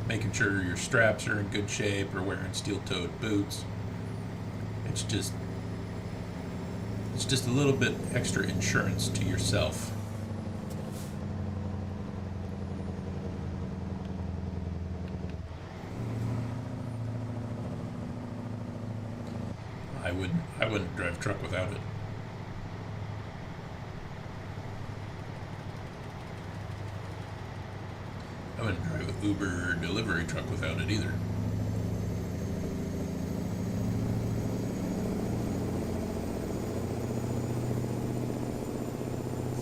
making sure your straps are in good shape or wearing steel-toed boots. It's just a little bit extra insurance to yourself. I wouldn't drive a truck without it. I wouldn't drive an Uber or delivery truck without it either.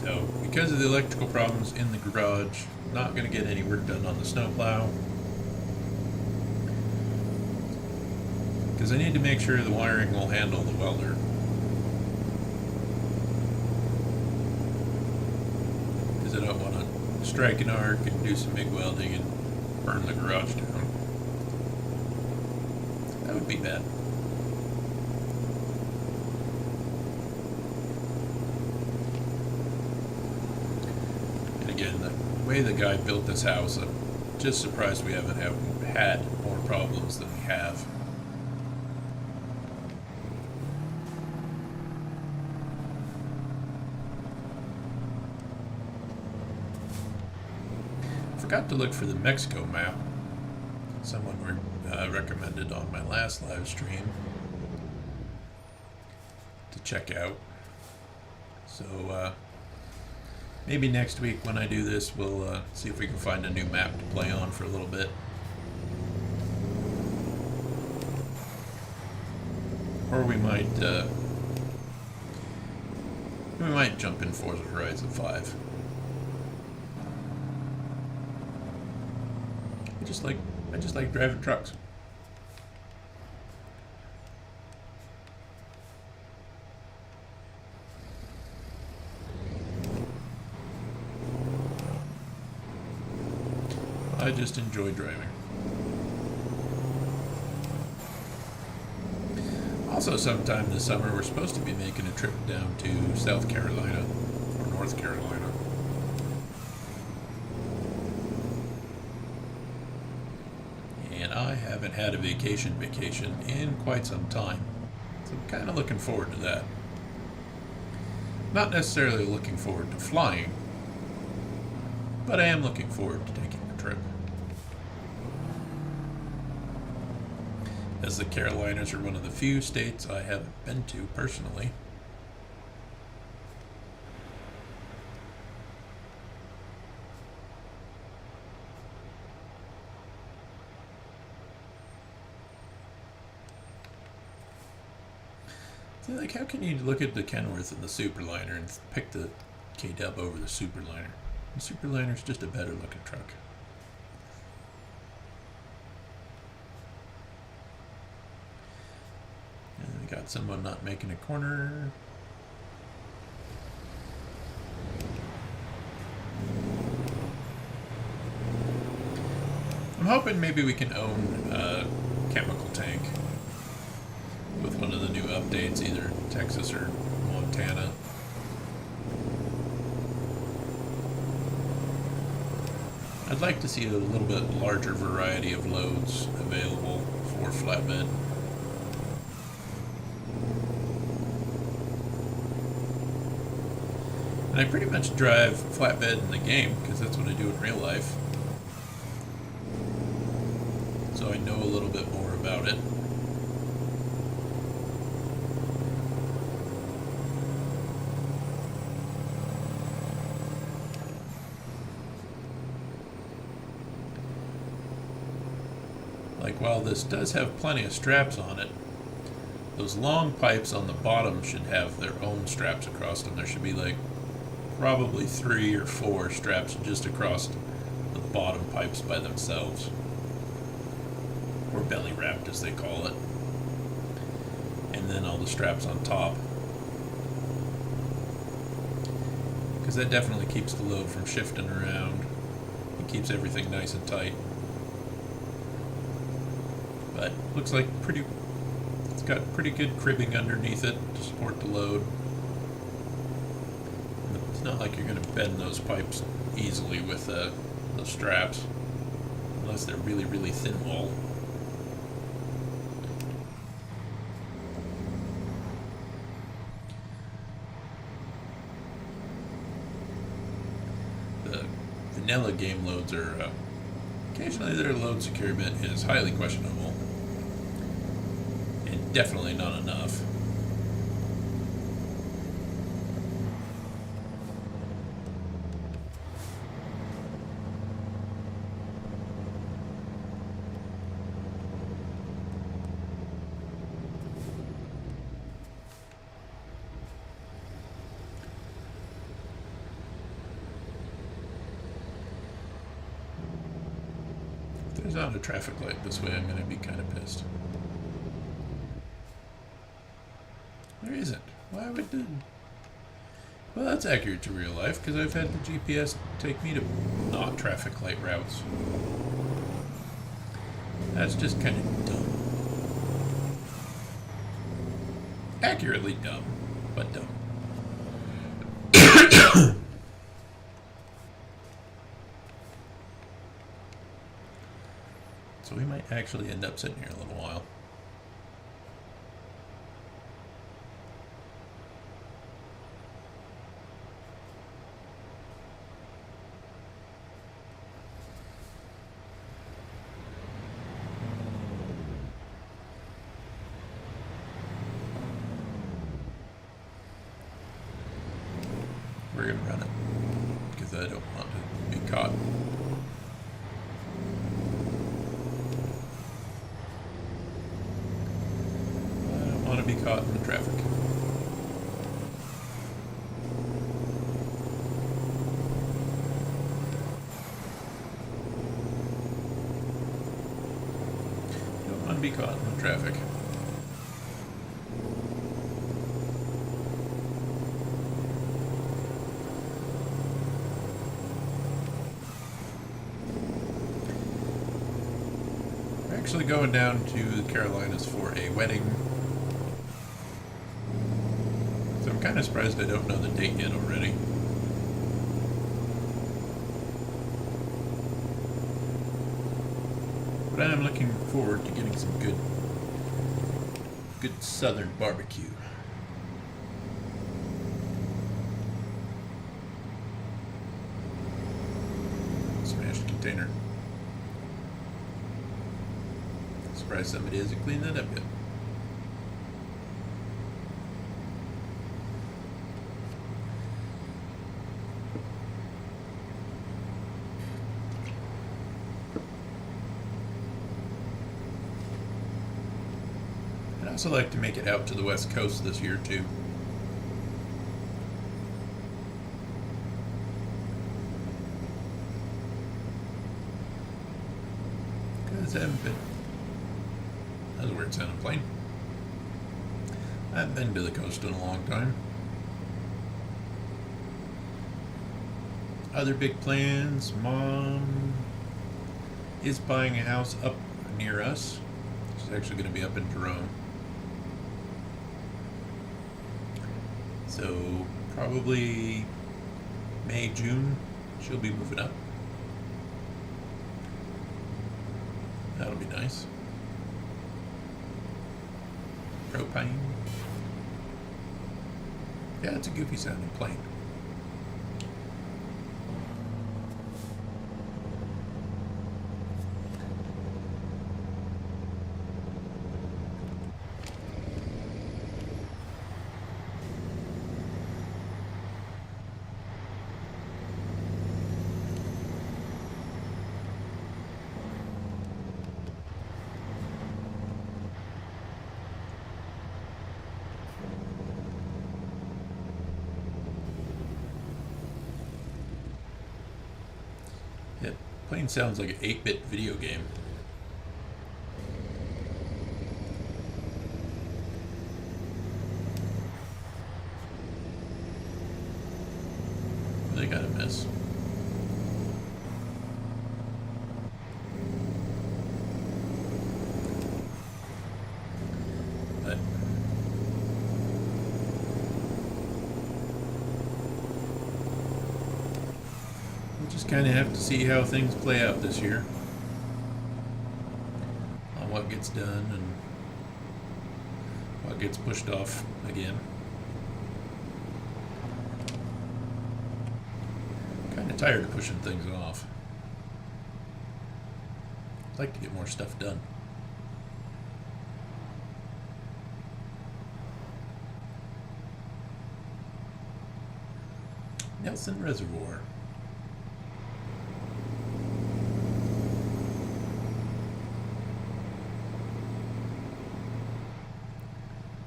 So, because of the electrical problems in the garage, not going to get any work done on the snowplow. Because I need to make sure the wiring will handle the welder. Because I don't want to strike an arc and do some MIG welding and burn the garage down. That would be bad. And again, the way the guy built this house, I'm just surprised we haven't had more problems than we have. Forgot to look for the Mexico map. Someone recommended on my last live stream to check out. So maybe next week when I do this, we'll see if we can find a new map to play on for a little bit. Or we might jump in Forza Horizon 5. I just like driving trucks. I just enjoy driving. Also, sometime this summer, we're supposed to be making a trip down to South Carolina or North Carolina. I haven't had a vacation in quite some time, so I'm kind of looking forward to that. Not necessarily looking forward to flying, but I am looking forward to taking the trip. As the Carolinas are one of the few states I haven't been to personally. So, like, how can you look at the Kenworth and the Superliner and pick the K-Dub over the Superliner? The Superliner's just a better looking truck. And we got someone not making a corner. I'm hoping maybe we can own a chemical tank with one of the new updates, either Texas or Montana. I'd like to see a little bit larger variety of loads available for flatbed. And I pretty much drive flatbed in the game because that's what I do in real life. So I know a little bit more about it. Like, while this does have plenty of straps on it, those long pipes on the bottom should have their own straps across them. There should be like probably 3 or 4 straps just across the bottom pipes by themselves, or belly wrapped as they call it, and then all the straps on top. because that definitely keeps the load from shifting around. It keeps everything nice and tight. But looks like it's got pretty good cribbing underneath it to support the load. It's not like you're going to bend those pipes easily with those straps, unless they're really, really thin wall. The vanilla game loads are occasionally their load securement is highly questionable, and definitely not enough. If there's not a traffic light this way, I'm going to be kind of pissed. There isn't. Why would the... Well, that's accurate to real life, because I've had the GPS take me to not traffic light routes. That's just kind of dumb. Accurately dumb, but dumb. So we might actually end up sitting here a little while. We're going to run it because I don't want to be caught. I don't want to be caught in the traffic. Don't want to be caught in the traffic. Actually going down to the Carolinas for a wedding. So I'm kind of surprised I don't know the date yet already. But I'm looking forward to getting some good southern barbecue. Smashed container. Surprised somebody hasn't cleaned that up yet. I'd also like to make it out to the West Coast this year too. Because I haven't been... That's a weird sounding plane. I haven't been to the coast in a long time. Other big plans. Mom is buying a house up near us. She's actually going to be up in Jerome. So probably May, June, she'll be moving up. That'll be nice. Propane. Yeah, it's a goofy sounding plane. It plane sounds like an 8-bit video game. really kind of mess. But we'll just kind of have to see how things play out this year, on what gets done and what gets pushed off again. Kind of tired of pushing things off. I'd like to get more stuff done. Nelson Reservoir.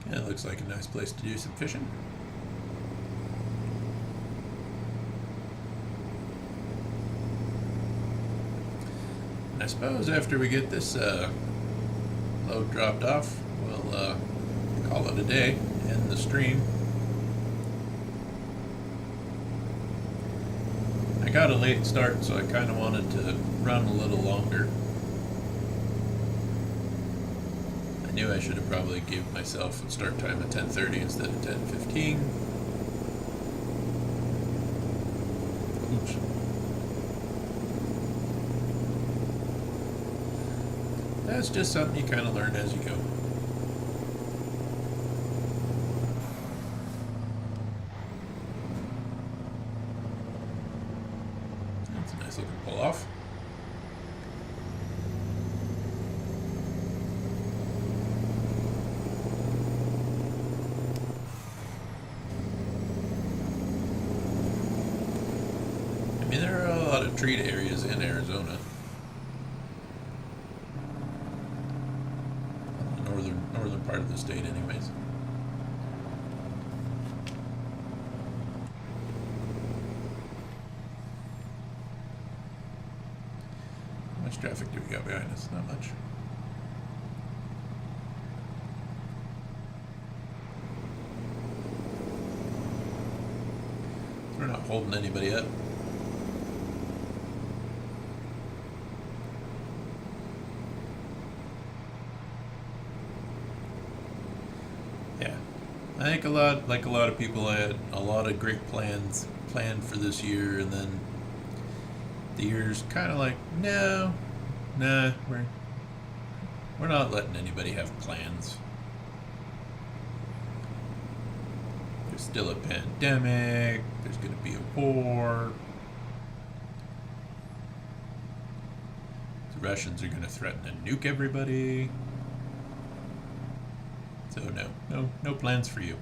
Yeah, it looks like a nice place to do some fishing. And I suppose after we get this load dropped off, we'll call it a day, end the stream. I got a late start, so I kind of wanted to run a little longer. I knew I should have probably gave myself a start time at 10:30 instead of 10:15. Oops. That's just something you kind of learn as you go. That's a nice looking pull off. I mean, there are a lot of treat areas in Arizona. Northern part of the state anyways. How much traffic do we got behind us? Not much. We're not holding anybody up. I think a lot of people, I had a lot of great plans planned for this year, and then the year's kind of like, nah, we're not letting anybody have plans. There's still a pandemic. There's going to be a war. The Russians are going to threaten to nuke everybody. So no plans for you.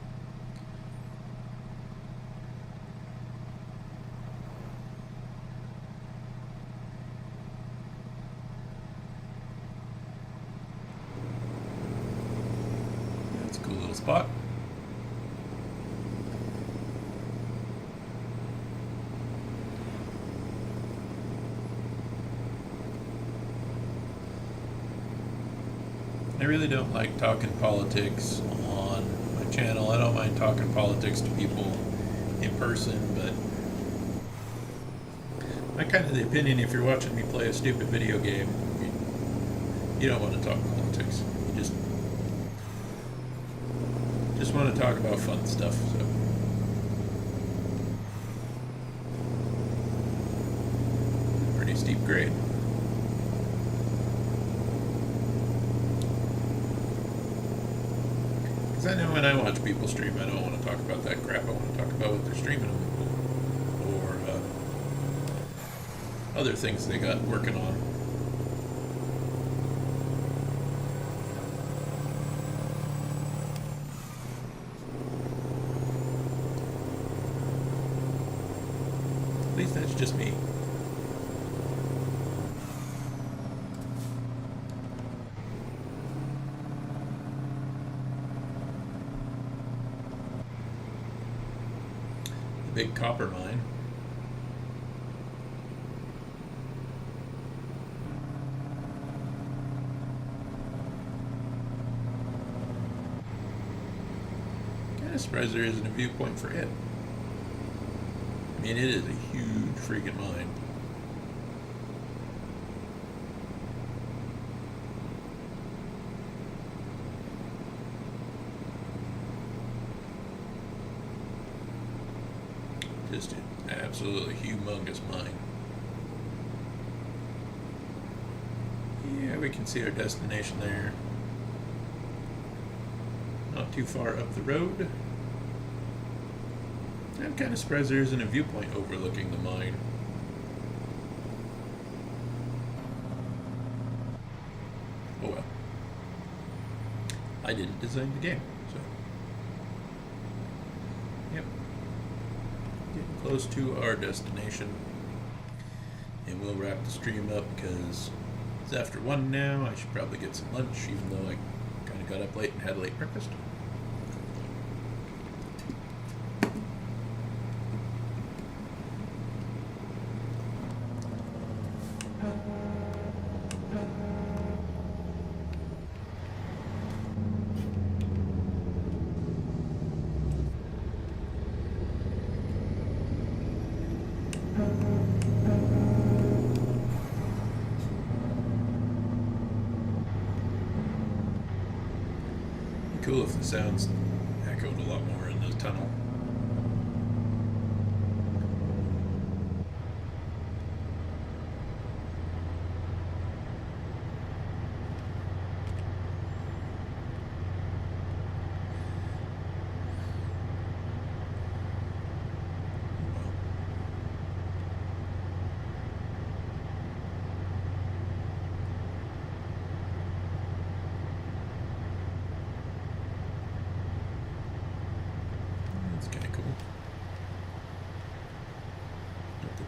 That's a cool little spot. I really don't like talking politics on my channel. I don't mind talking politics to people in person, but I'm kind of the opinion, if you're watching me play a stupid video game, you don't want to talk politics. You just want to talk about fun stuff. So pretty steep grade. I know when I watch people stream, I don't want to talk about that crap. I want to talk about what they're streaming or other things they got working on. At least that's just me. Big copper mine. Kind of surprised there isn't a viewpoint for it. I mean, it is a huge freaking mine. Just an absolutely humongous mine. Yeah, we can see our destination there. Not too far up the road. I'm kind of surprised there isn't a viewpoint overlooking the mine. Oh well. I didn't design the game, so. Yep. Getting close to our destination. And we'll wrap the stream up because it's after 1 now. I should probably get some lunch, even though I kind of got up late and had a late breakfast. Cool if the sounds echoed a lot more in the tunnel.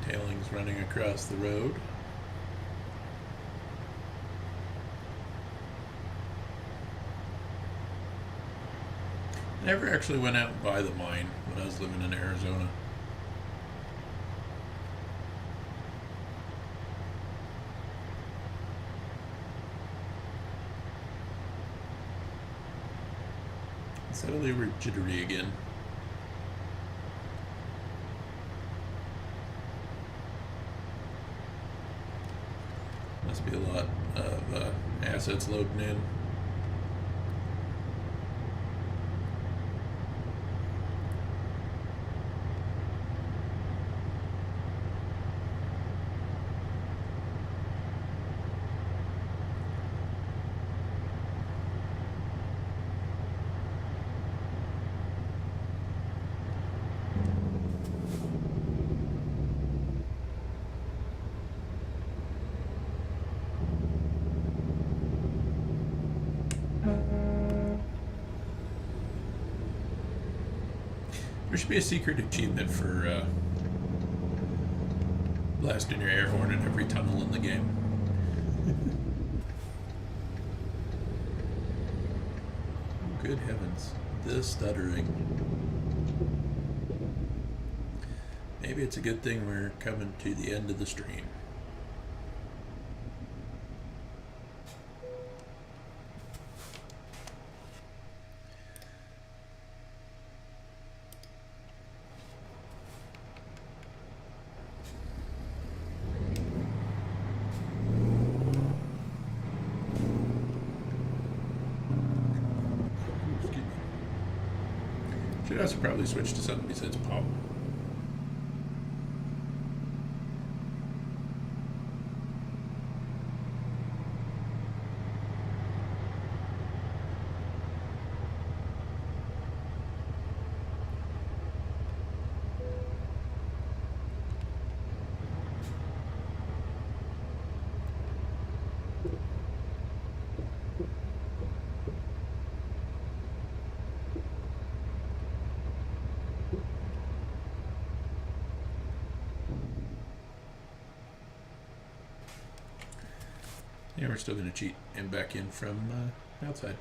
Tailings running across the road. I never actually went out and buy the mine when I was living in Arizona. Suddenly we're jittery again. Must be a lot of assets loading in. There should be a secret achievement for blasting your air horn in every tunnel in the game. Good heavens, the stuttering. Maybe it's a good thing we're coming to the end of the stream. Should also probably switch to something besides pop. Yeah, we're still going to cheat and back in from outside.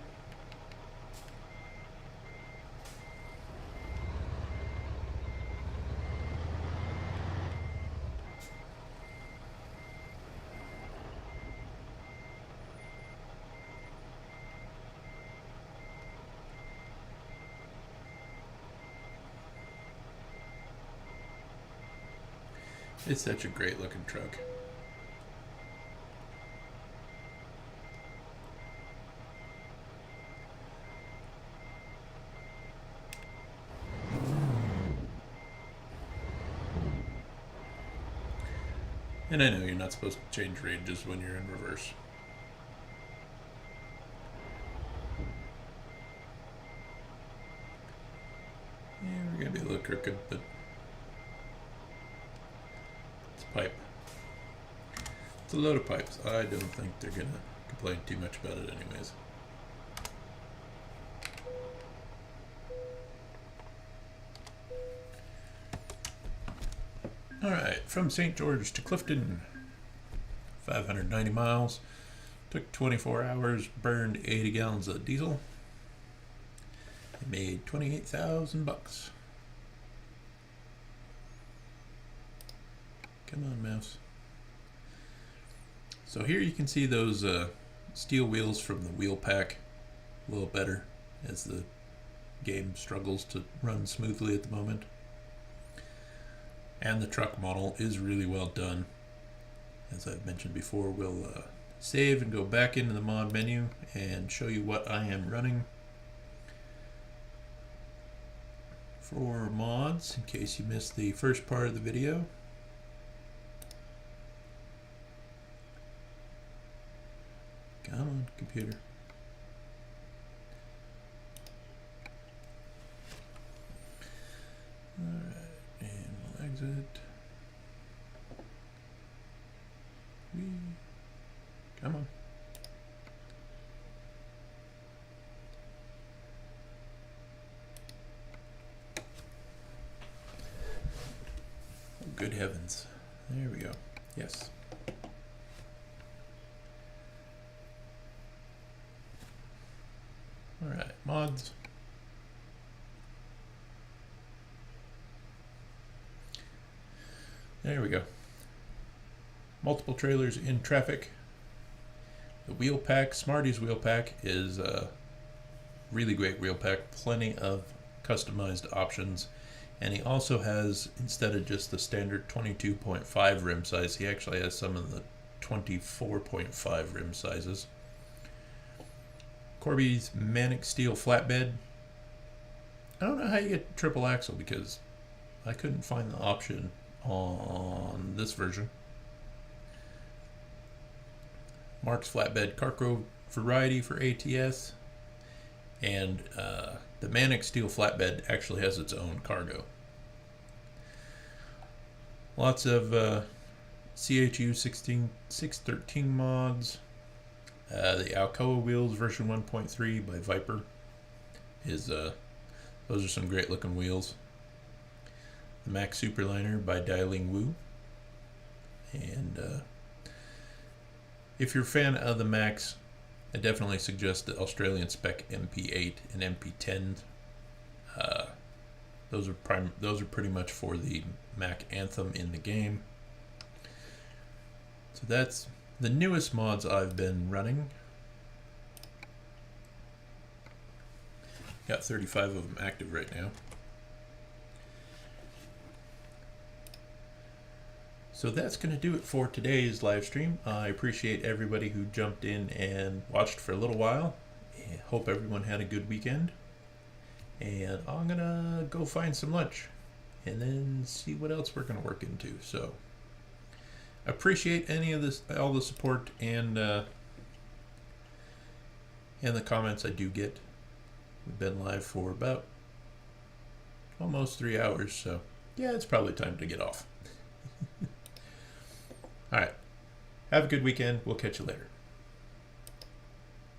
It's such a great looking truck. And I know you're not supposed to change ranges when you're in reverse. Yeah, we're going to be a little crooked, but it's a pipe. It's a load of pipes. I don't think they're going to complain too much about it anyways. Alright, from St. George to Clifton, 590 miles, took 24 hours, burned 80 gallons of diesel, and made 28,000 bucks. Come on, mouse. So here you can see those steel wheels from the wheel pack a little better as the game struggles to run smoothly at the moment. And the truck model is really well done. As I've mentioned before, we'll save and go back into the mod menu and show you what I am running for mods in case you missed the first part of the video. Come on, computer. Alright, and we'll exit. Come on. Oh, good heavens. There we go. Yes. Alright, mods. There we go. Multiple trailers in traffic. The wheel pack, Smarties wheel pack, is a really great wheel pack. Plenty of customized options. And he also has, instead of just the standard 22.5 rim size, he actually has some of the 24.5 rim sizes. Corby's Manic Steel flatbed. I don't know how you get triple axle because I couldn't find the option on this version. Mark's flatbed cargo variety for ATS, and the Manic Steel flatbed actually has its own cargo. Lots of CHU 613 mods. The Alcoa wheels version 1.3 by Viper is those are some great looking wheels. The Max Superliner by Dialing Woo, and if you're a fan of the Max, I definitely suggest the Australian spec MP8 and MP10. Those are pretty much for the Mac Anthem in the game. So that's the newest mods I've been running. Got 35 of them active right now. So that's going to do it for today's live stream. I appreciate everybody who jumped in and watched for a little while. I hope everyone had a good weekend. And I'm going to go find some lunch and then see what else we're going to work into. So appreciate any of this, all the support and the comments I do get. We've been live for about almost 3 hours, so yeah, it's probably time to get off. All right. Have a good weekend. We'll catch you later.